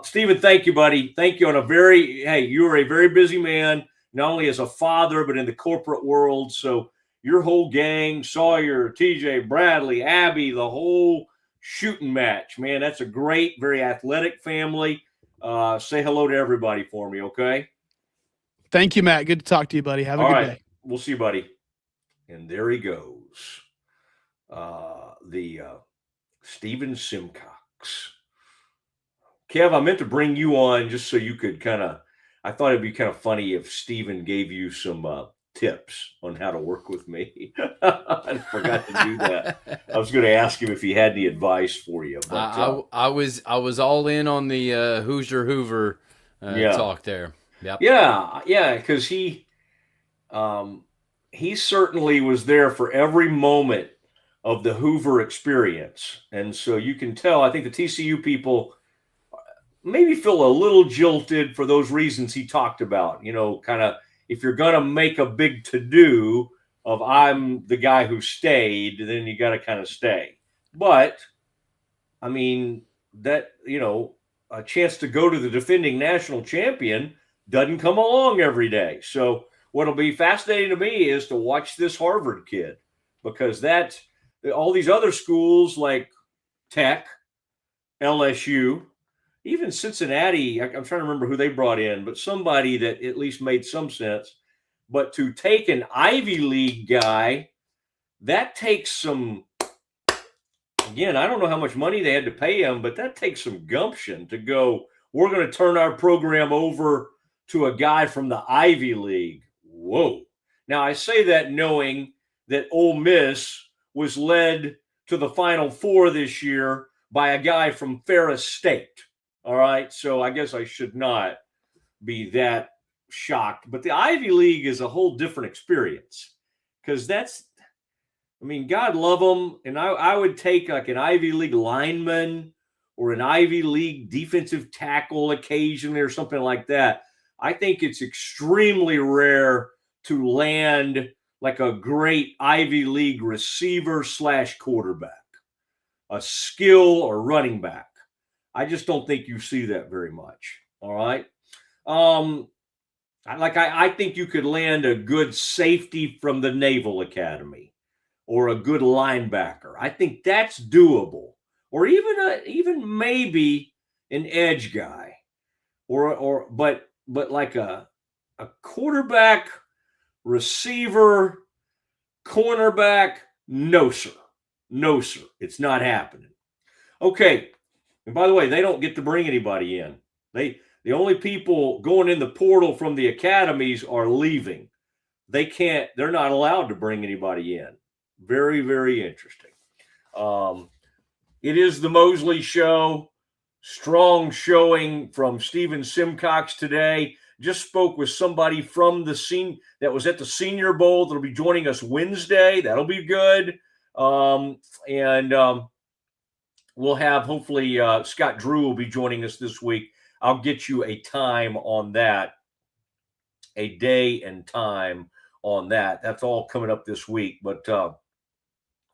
Stephen, thank you, buddy. Thank you you are a very busy man, not only as a father, but in the corporate world. So your whole gang, Sawyer, TJ, Bradley, Abby, the whole shooting match, man, that's a great, very athletic family. Say hello to everybody for me. Okay. Thank you, Matt. Good to talk to you, buddy. Have a good day. We'll see you, buddy. And there he goes. The Stephen Simcox. Kev, I meant to bring you on just so you could I thought it'd be kind of funny if Stephen gave you some tips on how to work with me. I forgot to do that. I was going to ask him if he had any advice for you. But, I was all in on the Hoosier Hoover talk there. Yep. Yeah, because he certainly was there for every moment of the Hoover experience. And so you can tell, I think the TCU people maybe feel a little jilted for those reasons he talked about. Kind of, if you're going to make a big to-do of I'm the guy who stayed, then you got to kind of stay. But, that, a chance to go to the defending national champion doesn't come along every day. So what'll be fascinating to me is to watch this Harvard kid, because all these other schools like Tech, LSU, even Cincinnati, I'm trying to remember who they brought in, but somebody that at least made some sense. But to take an Ivy League guy, that takes some, again, I don't know how much money they had to pay him, but that takes some gumption to go, we're going to turn our program over to a guy from the Ivy League. Whoa. Now, I say that knowing that Ole Miss was led to the Final Four this year by a guy from Ferris State. All right. So I guess I should not be that shocked. But the Ivy League is a whole different experience, because God love them. And I would take like an Ivy League lineman or an Ivy League defensive tackle occasionally or something like that. I think it's extremely rare to land like a great Ivy League receiver / quarterback, a skill or running back. I just don't think you see that very much. All right. I think you could land a good safety from the Naval Academy or a good linebacker. I think that's doable. Or even maybe an edge guy but like a quarterback, receiver, Cornerback, no, sir. No, sir. It's not happening. Okay. And by the way, they don't get to bring anybody in. The only people going in the portal from the academies are leaving. They're not allowed to bring anybody in. Very, very interesting. It is the Mosley Show. Strong showing from Steven Simcox today. Just spoke with somebody from the scene that was at the Senior Bowl that'll be joining us Wednesday. That'll be good. We'll have, hopefully, Scott Drew will be joining us this week. I'll get you a time on that, a day and time on that. That's all coming up this week. But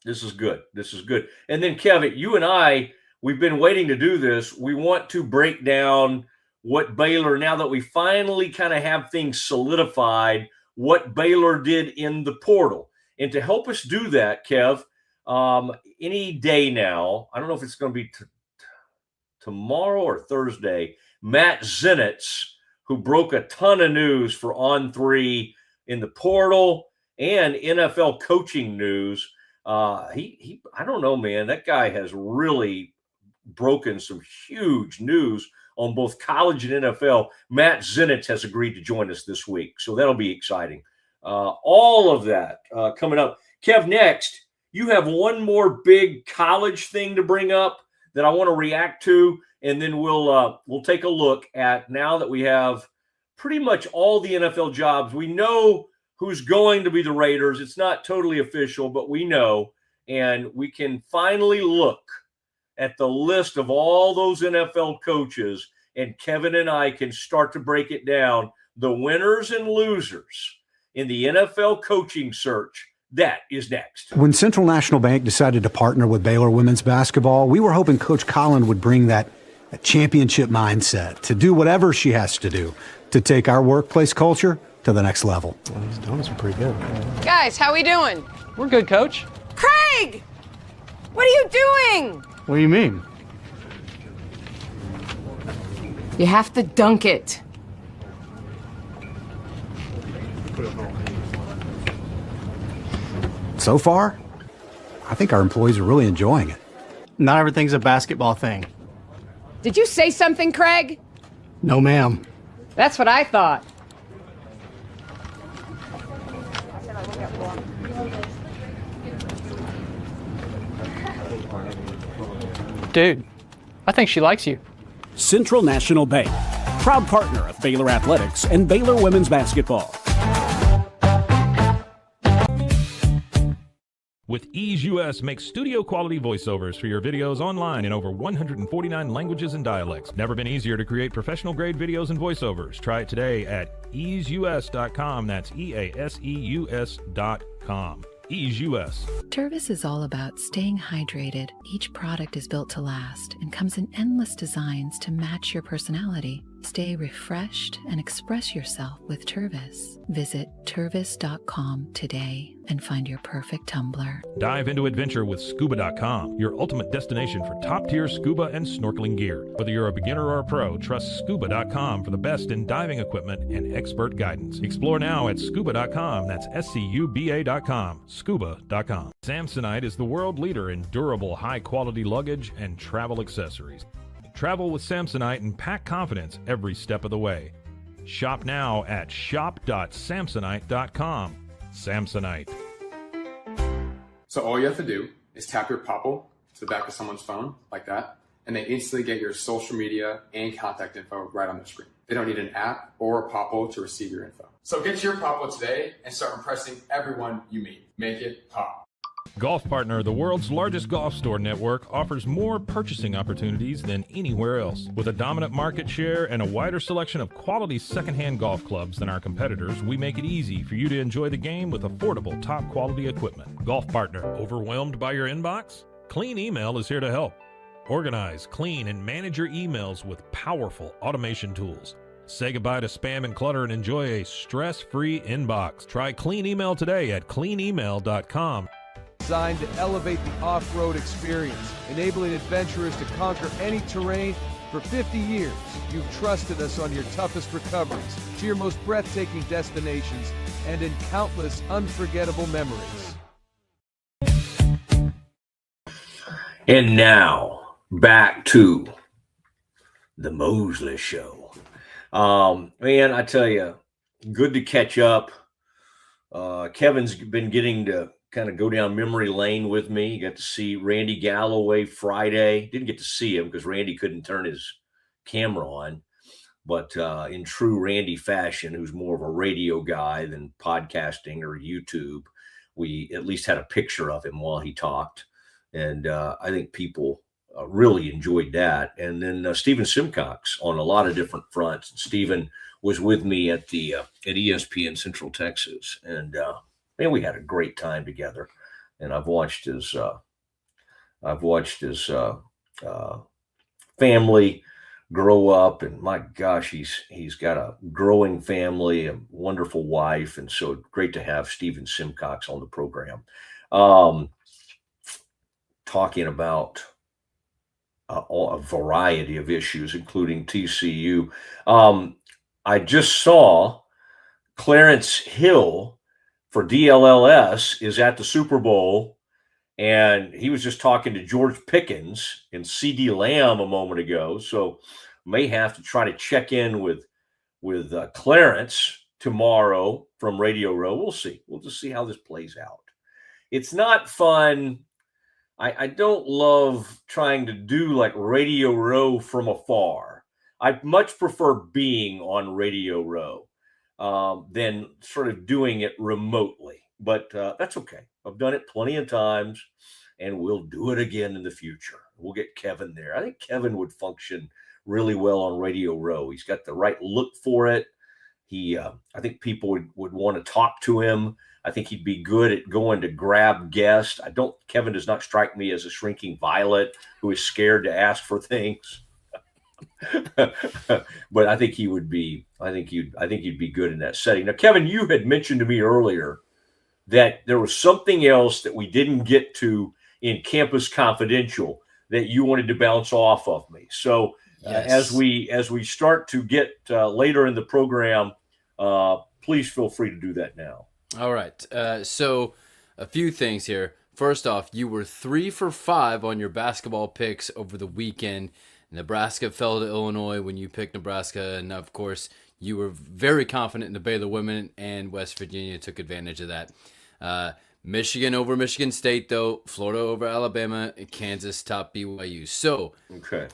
this is good. This is good. And then, Kevin, you and I, we've been waiting to do this. We want to break down what Baylor, now that we finally kind of have things solidified, what Baylor did in the portal. And to help us do that, Kev, any day now, I don't know if it's going to be tomorrow or Thursday, Matt Zenitz, who broke a ton of news for On3 in the portal and NFL coaching news. I don't know, man, that guy has really broken some huge news on both college and NFL. Matt Zenitz has agreed to join us this week, so that'll be exciting. All of that coming up. Kev, next, you have one more big college thing to bring up that I want to react to, and then we'll take a look at, now that we have pretty much all the NFL jobs. We know who's going to be the Raiders. It's not totally official, but we know, and we can finally look at the list of all those NFL coaches, and Kevin and I can start to break it down, the winners and losers in the NFL coaching search. That is next. When Central National Bank decided to partner with Baylor women's basketball, we were hoping Coach Collin would bring that championship mindset to do whatever she has to do to take our workplace culture to the next level. Well, these donuts are pretty good. Guys, how we doing? We're good, Coach. Craig! What are you doing? What do you mean? You have to dunk it. So far, I think our employees are really enjoying it. Not everything's a basketball thing. Did you say something, Craig? No, ma'am. That's what I thought. Dude, I think she likes you. Central National Bank, proud partner of Baylor Athletics and Baylor Women's Basketball. With Ease US, make studio quality voiceovers for your videos online in over 149 languages and dialects. Never been easier to create professional grade videos and voiceovers. Try it today at easeus.com. That's EASEUS.com. Ease US. Tervis is all about staying hydrated. Each product is built to last and comes in endless designs to match your personality. Stay refreshed and express yourself with Tervis. Visit tervis.com today and find your perfect tumbler. Dive into adventure with scuba.com, your ultimate destination for top-tier scuba and snorkeling gear. Whether you're a beginner or a pro, trust scuba.com for the best in diving equipment and expert guidance. Explore now at scuba.com. That's SCUBA.com. Scuba.com. Samsonite is the world leader in durable, high-quality luggage and travel accessories. Travel with Samsonite and pack confidence every step of the way. Shop now at shop.samsonite.com. Samsonite. So all you have to do is tap your Popple to the back of someone's phone, like that, and they instantly get your social media and contact info right on their screen. They don't need an app or a Popple to receive your info. So get your Popple today and start impressing everyone you meet. Make it pop. Golf Partner, the world's largest golf store network, offers more purchasing opportunities than anywhere else. With a dominant market share and a wider selection of quality secondhand golf clubs than our competitors, we make it easy for you to enjoy the game with affordable, top-quality equipment. Golf Partner, overwhelmed by your inbox? Clean Email is here to help. Organize, clean, and manage your emails with powerful automation tools. Say goodbye to spam and clutter and enjoy a stress-free inbox. Try Clean Email today at cleanemail.com. Designed to elevate the off-road experience, enabling adventurers to conquer any terrain. For 50 years, you've trusted us on your toughest recoveries, to your most breathtaking destinations, and in countless unforgettable memories. And now back to the Mosley Show. Man, I tell you, good to catch up. Kevin's been getting to kind of go down memory lane with me. Got to see Randy Galloway Friday. Didn't get to see him because Randy couldn't turn his camera on. But in true Randy fashion, who's more of a radio guy than podcasting or YouTube, we at least had a picture of him while he talked. And I think people really enjoyed that. And then Stephen Simcox on a lot of different fronts. Stephen was with me at the at ESPN Central Texas, and man, we had a great time together. And I've watched his family grow up, and my gosh, he's got a growing family, a wonderful wife, and so great to have Stephen Simcox on the program, talking about a variety of issues, including TCU. I just saw Clarence Hill for DLLS is at the Super Bowl, and he was just talking to George Pickens and CD Lamb a moment ago. So may have to try to check in with Clarence tomorrow from Radio Row. We'll see. We'll just see how this plays out. It's not fun. I don't love trying to do like Radio Row from afar. I much prefer being on Radio Row than sort of doing it remotely. But that's okay. I've done it plenty of times, and we'll do it again in the future. We'll get Kevin there. I think Kevin would function really well on Radio Row. He's got the right look for it. I think people would want to talk to him. I think he'd be good at going to grab guests. Kevin does not strike me as a shrinking violet who is scared to ask for things. But I think he would be. I think you'd be good in that setting. Now, Kevin, you had mentioned to me earlier that there was something else that we didn't get to in Campus Confidential that you wanted to bounce off of me. So as we start to get later in the program, please feel free to do that now. All right. So a few things here. First off, you were 3 for 5 on your basketball picks over the weekend. Nebraska fell to Illinois when you picked Nebraska, and of course, you were very confident in the Baylor women, and West Virginia took advantage of that. Michigan over Michigan State, though. Florida over Alabama. And Kansas top BYU. So, okay,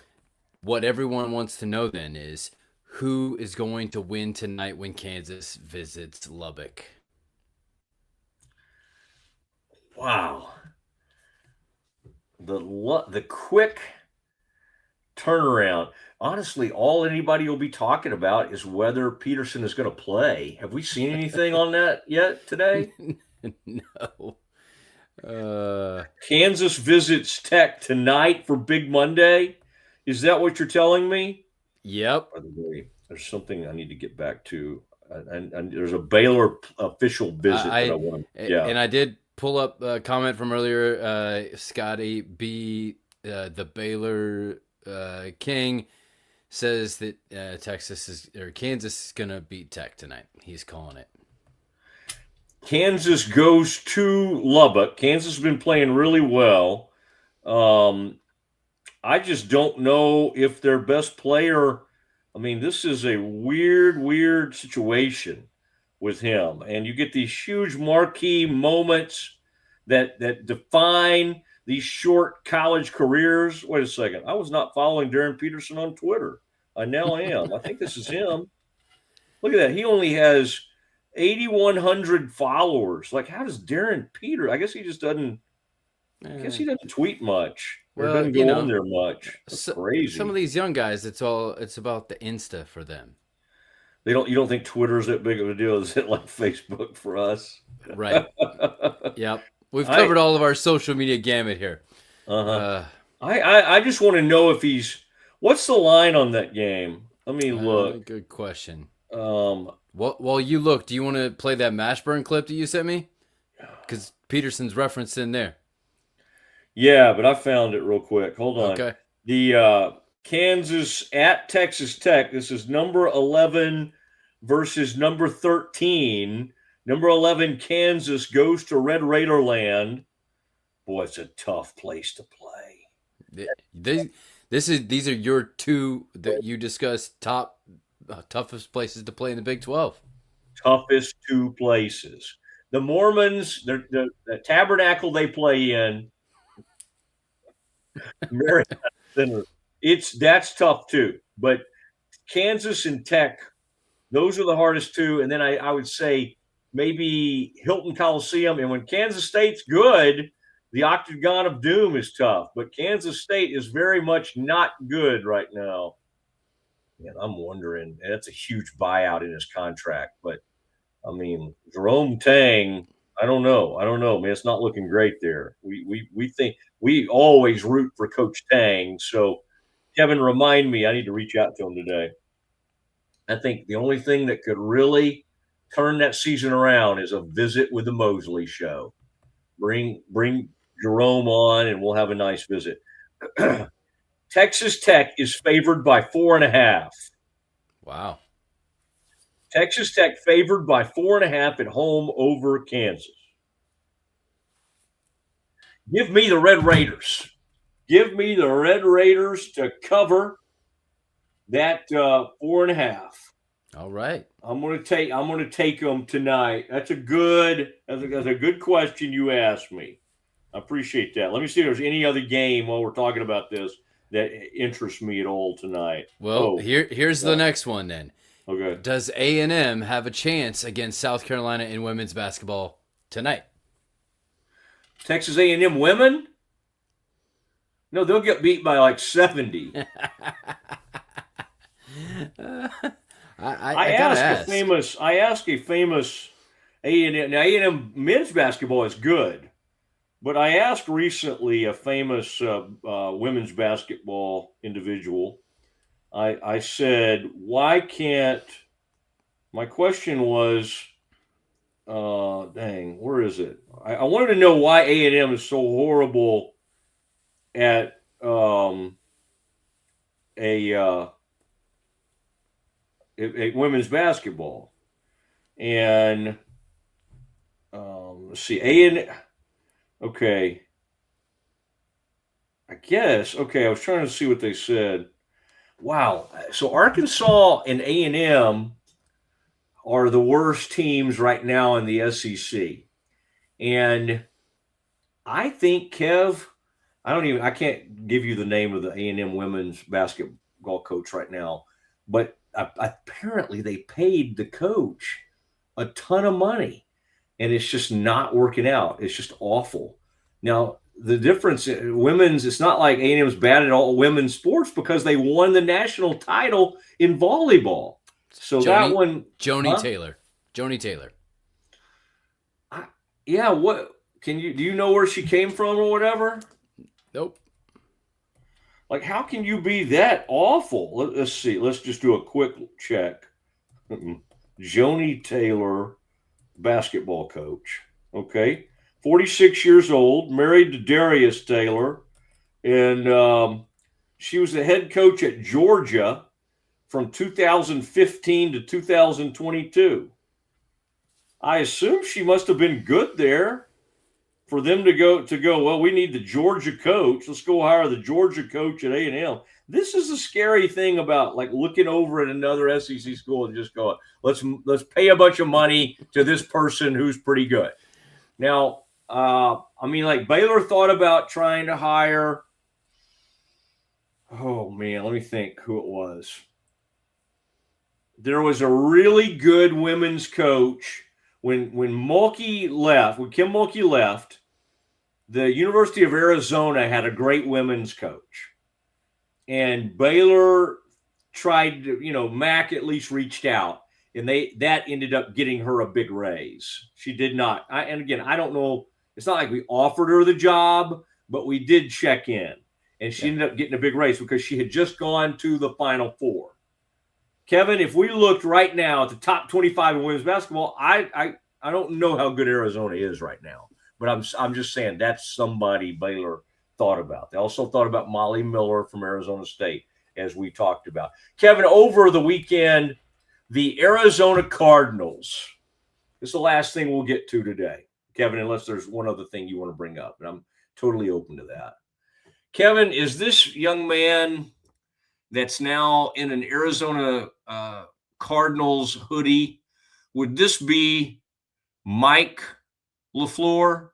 what everyone wants to know then is who is going to win tonight when Kansas visits Lubbock? Wow. The quick turnaround. Honestly, all anybody will be talking about is whether Peterson is going to play. Have we seen anything on that yet today? No. Kansas visits Tech tonight for Big Monday. Is that what you're telling me? Yep. By the way, there's something I need to get back to. And there's a Baylor official visit that I want to. Yeah. And I did pull up a comment from earlier. Scotty B, the Baylor King, says that Kansas is going to beat Tech tonight. He's calling it. Kansas goes to Lubbock. Kansas has been playing really well. I just don't know if their best player. I mean, this is a weird situation with him. And you get these huge marquee moments that define these short college careers. Wait a second. I was not following Darren Peterson on Twitter. I now am. I think this is him. Look at that. He only has 8,100 followers. Like, how does Darren Peter? I guess he just doesn't. I guess he doesn't tweet much. Or doesn't go on there much. That's crazy. Some of these young guys, it's about the Insta for them. You don't think Twitter's that big of a deal? Is it like Facebook for us? Right. Yep. We've covered all of our social media gamut here. I just want to know if what's the line on that game? Let me look. Good question. While you look, do you want to play that Mashburn clip that you sent me? Because Peterson's referenced in there. Yeah, but I found it real quick. Hold on. Okay. The Kansas at Texas Tech. This is number 11 versus number 13. Number 11, Kansas, goes to Red Raider land. Boy, it's a tough place to play. These are your two that you discussed top toughest places to play in the Big 12. Toughest two places. The Mormons, the tabernacle they play in, Marietta Center, that's tough too. But Kansas and Tech, those are the hardest two. And then I would say maybe Hilton Coliseum. And when Kansas State's good, the Octagon of Doom is tough. But Kansas State is very much not good right now. Man, I'm wondering, that's a huge buyout in his contract. But, I mean, Jerome Tang, I don't know, man. It's not looking great there. We think we always root for Coach Tang. So, Kevin, remind me, I need to reach out to him today. I think the only thing that could really turn that season around is a visit with the Mosley Show. Bring Jerome on, and we'll have a nice visit. Texas Tech is favored by 4.5. Wow. Texas Tech favored by 4.5 at home over Kansas. Give me the Red Raiders. Give me the Red Raiders to cover that 4.5. All right. I'm going to take them tonight. That's a good question you asked me. I appreciate that. Let me see if there's any other game while we're talking about this that interests me at all tonight. Well, here's the next one then. Okay. Does A&M have a chance against South Carolina in women's basketball tonight? Texas A&M women? No, they'll get beat by like 70. I asked a famous A&M. Now, A&M men's basketball is good, but I asked recently a famous women's basketball individual. I said, why can't? My question was, where is it? I wanted to know why A&M is so horrible at women's basketball. And let's see, okay. I guess, okay, I was trying to see what they said. Wow. So Arkansas and A&M are the worst teams right now in the SEC. And I think, Kev, I can't give you the name of the A&M women's basketball coach right now, but apparently they paid the coach a ton of money, and it's just not working out. It's just awful. Now, the difference in women's, it's not like A&M's bad at all women's sports because they won the national title in volleyball. So that one, Joni Taylor. Yeah, what do you know where she came from or whatever? Nope. Like, how can you be that awful? Let's see. Let's just do a quick check. Joni Taylor, basketball coach. Okay. 46 years old, married to Darius Taylor. And she was the head coach at Georgia from 2015 to 2022. I assume she must have been good there for them to go, well, we need the Georgia coach. Let's go hire the Georgia coach at A&M. This is the scary thing about like looking over at another SEC school and just go, let's pay a bunch of money to this person who's pretty good. Now, like Baylor thought about trying to hire, oh man, let me think who it was. There was a really good women's coach when Kim Mulkey left, the University of Arizona had a great women's coach. And Baylor tried to, Mac at least reached out, and that ended up getting her a big raise. She did not. I don't know. It's not like we offered her the job, but we did check in, and she ended up getting a big raise because she had just gone to the Final Four. Kevin, if we looked right now at the top 25 in women's basketball, I don't know how good Arizona is right now, but I'm just saying that's somebody Baylor thought about. They also thought about Molly Miller from Arizona State, as we talked about. Kevin, over the weekend, the Arizona Cardinals. This is the last thing we'll get to today, Kevin, unless there's one other thing you want to bring up, and I'm totally open to that. Kevin, is this young man that's now in an Arizona Cardinals hoodie, would this be Mike LaFleur?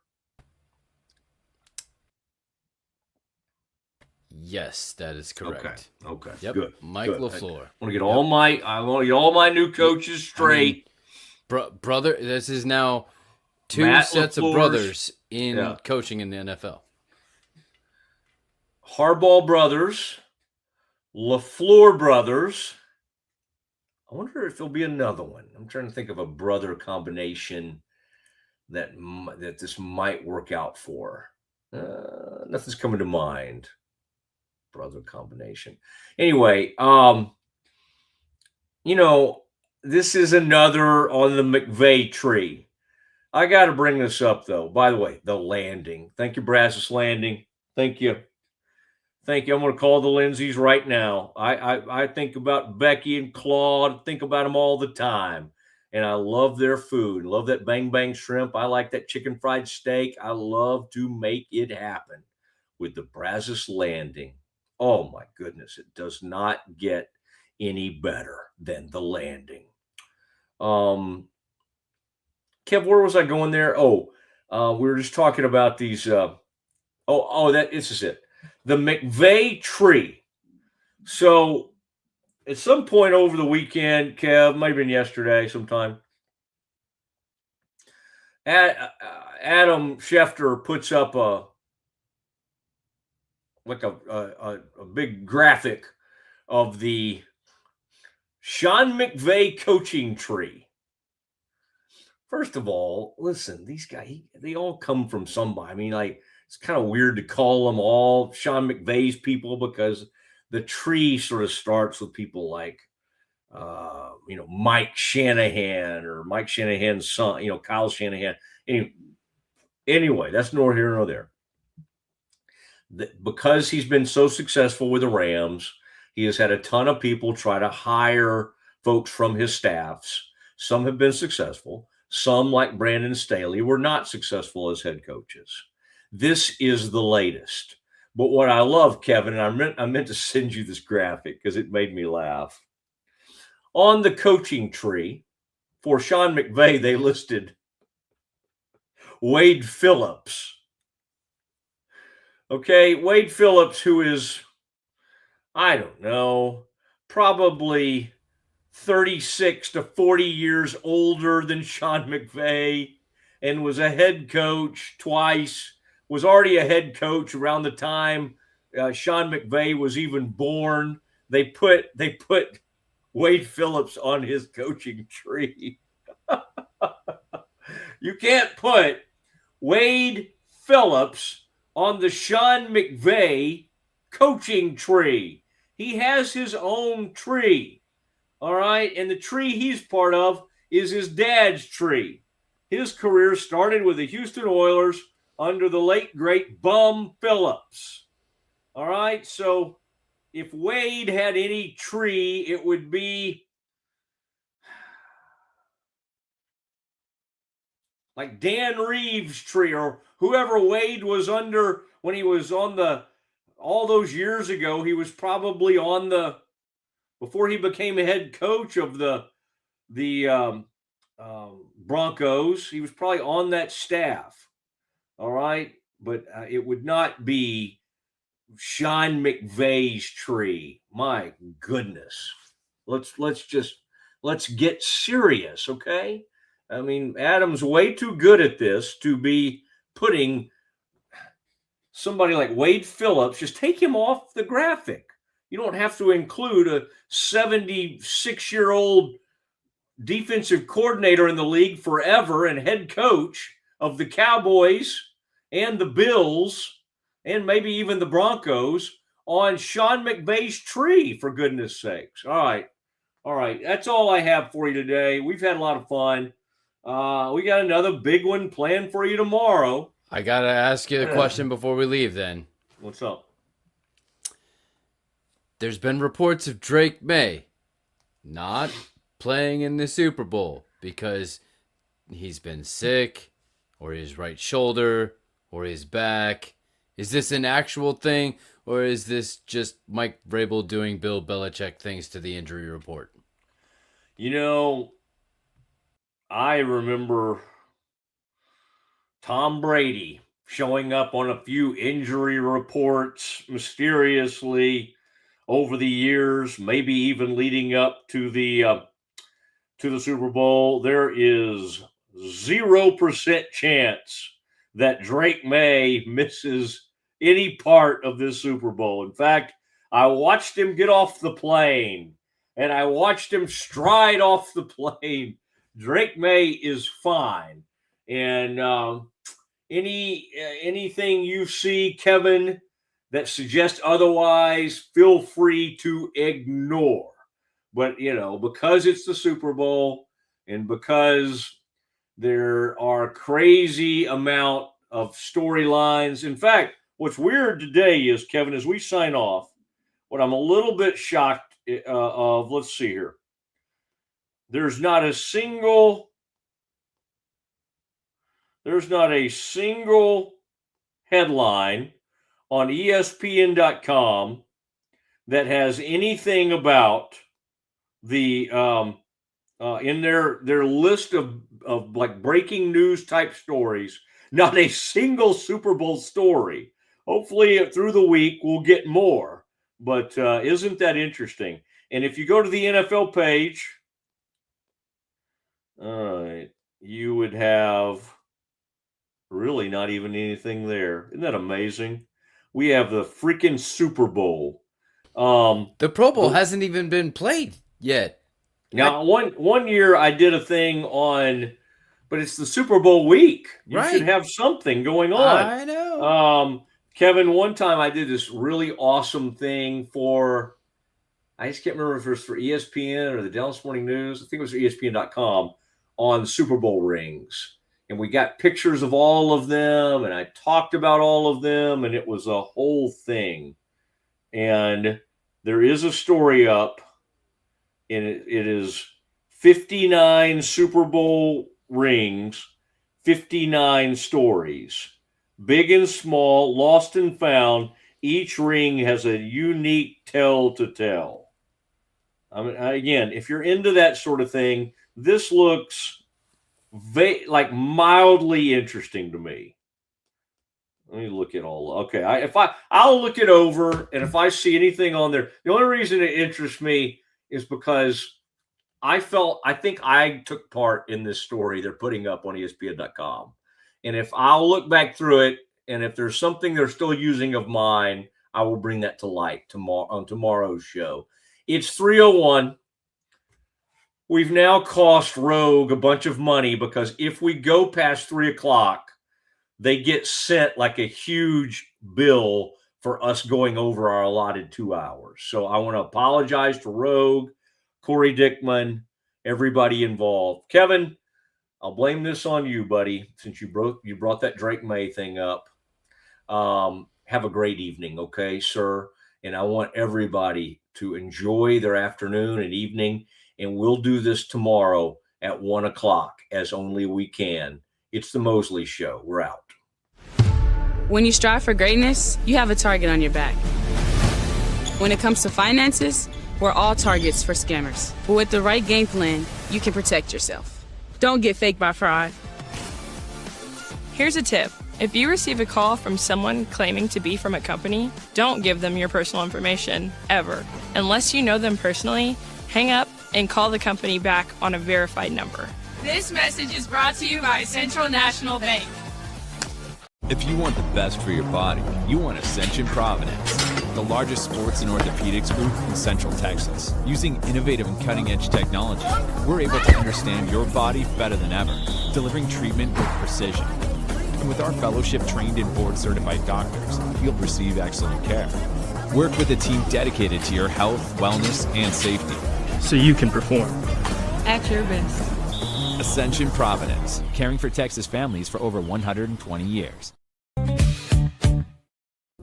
Yes, that is correct. Okay. Yep. Good. Mike Good. LaFleur. I want to get all my new coaches straight. I mean, brother, this is now two Matt sets LaFleur's, of brothers in coaching in the NFL. Harbaugh brothers, LaFleur brothers. I wonder if there'll be another one. I'm trying to think of a brother combination that this might work out for. Nothing's coming to mind. Brother combination. Anyway, this is another on the McVay tree. I got to bring this up, though. By the way, the Landing. Thank you, Brazos Landing. Thank you. I'm going to call the Lindsays right now. I think about Becky and Claude. Think about them all the time. And I love their food. Love that bang bang shrimp. I like that chicken fried steak. I love to make it happen with the Brazos Landing. Oh, my goodness. It does not get any better than the Landing. Kev, where was I going there? We were just talking about these. This is it. The McVay tree. So at some point over the weekend, Kev, might have been yesterday sometime, Adam Schefter puts up a big graphic of the Sean McVay coaching tree. First of all, listen, these guys, they all come from somebody. I mean, it's kind of weird to call them all Sean McVay's people because the tree sort of starts with people like, Mike Shanahan or Mike Shanahan's son, Kyle Shanahan. Anyway, that's nor here nor there. Because he's been so successful with the Rams, he has had a ton of people try to hire folks from his staffs. Some have been successful. Some, like Brandon Staley, were not successful as head coaches. This is the latest. But what I love, Kevin, and I meant to send you this graphic because it made me laugh. On the coaching tree for Sean McVay, they listed Wade Phillips. Okay, Wade Phillips, who is, I don't know, probably 36 to 40 years older than Sean McVay and was a head coach twice, was already a head coach around the time Sean McVay was even born. They put Wade Phillips on his coaching tree. You can't put Wade Phillips on the Sean McVay coaching tree. He has his own tree. All right. And the tree he's part of is his dad's tree. His career started with the Houston Oilers under the late, great Bum Phillips. All right. So if Wade had any tree, it would be like Dan Reeves' tree or whoever Wade was under when he was on all those years ago. He was probably on before he became a head coach of the Broncos, he was probably on that staff. All right. But it would not be Sean McVay's tree. My goodness. Let's get serious. Okay. I mean, Adam's way too good at this to be putting somebody like Wade Phillips. Just take him off the graphic. You don't have to include a 76-year-old defensive coordinator in the league forever and head coach of the Cowboys and the Bills and maybe even the Broncos on Sean McVay's tree, for goodness sakes. All right. That's all I have for you today. We've had a lot of fun. We got another big one planned for you tomorrow. I got to ask you a question before we leave then. What's up? There's been reports of Drake Maye not playing in the Super Bowl because he's been sick or his right shoulder or his back. Is this an actual thing, or is this just Mike Vrabel doing Bill Belichick things to the injury report? I remember Tom Brady showing up on a few injury reports mysteriously over the years, maybe even leading up to the Super Bowl. There is 0% chance that Drake Maye misses any part of this Super Bowl. In fact, I watched him get off the plane, and I watched him stride off the plane. Drake Maye is fine. And anything you see, Kevin, that suggests otherwise, feel free to ignore. But, because it's the Super Bowl and because there are crazy amount of storylines. In fact, what's weird today is, Kevin, as we sign off, what I'm a little bit shocked of, let's see here. There's not a single headline on ESPN.com that has anything about the in their list of like breaking news type stories. Not a single Super Bowl story. Hopefully through the week we'll get more. But isn't that interesting? And if you go to the NFL page, you would have really not even anything there. Isn't that amazing? We have the freaking Super Bowl. The Pro Bowl hasn't even been played yet. Now, one year I did a thing on, but it's the Super Bowl week. You should have something going on. I know. Kevin, one time I did this really awesome thing for, I just can't remember if it was for ESPN or the Dallas Morning News. I think it was ESPN.com on Super Bowl rings. And we got pictures of all of them, and I talked about all of them, and it was a whole thing. And there is a story up, and it is 59 Super Bowl rings, 59 stories, big and small, lost and found. Each ring has a unique tale to tell. I mean, again, if you're into that sort of thing, this looks like mildly interesting to me. Let me look at all. Okay, I'll look it over, and if I see anything on there, the only reason it interests me is because I think I took part in this story they're putting up on ESPN.com, and if I'll look back through it, and if there's something they're still using of mine, I will bring that to light on tomorrow's show. It's 3:01. We've now cost Rogue a bunch of money because if we go past 3:00, they get sent like a huge bill for us going over our allotted 2 hours. So I want to apologize to Rogue, Corey Dickman, everybody involved. Kevin, I'll blame this on you, buddy, since you brought that Drake Maye thing up. Have a great evening, okay, sir? And I want everybody to enjoy their afternoon and evening, and we'll do this tomorrow at 1:00 as only we can. It's the Mosley Show. We're out. When you strive for greatness, you have a target on your back. When it comes to finances, we're all targets for scammers. But with the right game plan, you can protect yourself. Don't get faked by fraud. Here's a tip. If you receive a call from someone claiming to be from a company, don't give them your personal information, ever. Unless you know them personally, hang up and call the company back on a verified number. This message is brought to you by Central National Bank. If you want the best for your body, you want Ascension Providence, the largest sports and orthopedics group in Central Texas. Using innovative and cutting-edge technology, we're able to understand your body better than ever, delivering treatment with precision. And with our fellowship-trained and board-certified doctors, you'll receive excellent care. Work with a team dedicated to your health, wellness, and safety. So you can perform. At your best. Ascension Providence, caring for Texas families for over 120 years.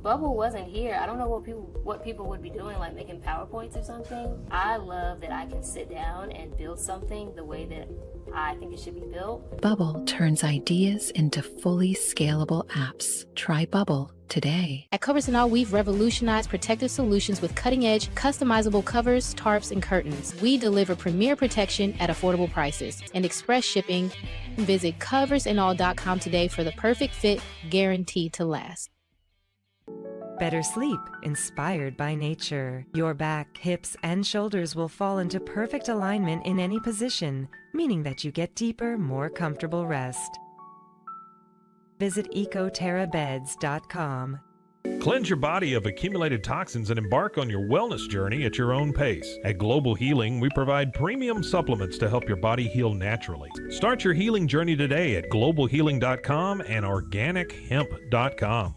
Bubble wasn't here. I don't know what people would be doing, like making PowerPoints or something. I love that I can sit down and build something the way that I think it should be built. Bubble turns ideas into fully scalable apps. Try Bubble today. At Covers & All, we've revolutionized protective solutions with cutting-edge, customizable covers, tarps, and curtains. We deliver premier protection at affordable prices and express shipping. Visit coversandall.com today for the perfect fit, guaranteed to last. Better sleep, inspired by nature. Your back, hips, and shoulders will fall into perfect alignment in any position, meaning that you get deeper, more comfortable rest. Visit ecoterrabeds.com. Cleanse your body of accumulated toxins and embark on your wellness journey at your own pace. At Global Healing, we provide premium supplements to help your body heal naturally. Start your healing journey today at globalhealing.com and organichemp.com.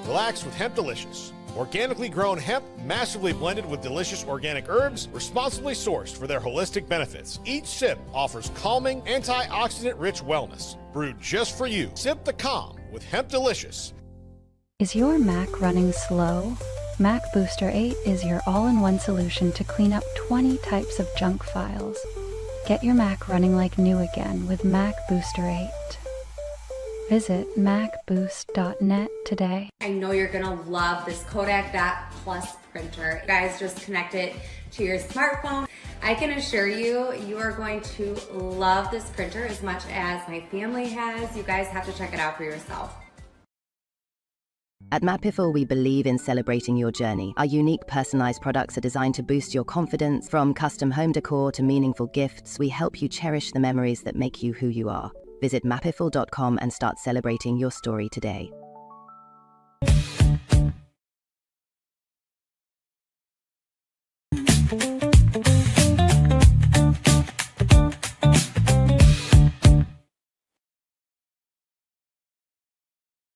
Relax with Hemp Delicious. Organically grown hemp, massively blended with delicious organic herbs, responsibly sourced for their holistic benefits. Each sip offers calming, antioxidant-rich wellness. Brewed just for you. Sip the calm with Hemp Delicious. Is your Mac running slow? Mac Booster 8 is your all-in-one solution to clean up 20 types of junk files. Get your Mac running like new again with Mac Booster 8. Visit macboost.net today. I know you're gonna love this Kodak Plus printer. You guys just connect it to your smartphone. I can assure you, you are going to love this printer as much as my family has. You guys have to check it out for yourself. At Mapiful, we believe in celebrating your journey. Our unique personalized products are designed to boost your confidence. From custom home decor to meaningful gifts, we help you cherish the memories that make you who you are. Visit mapiful.com and start celebrating your story today.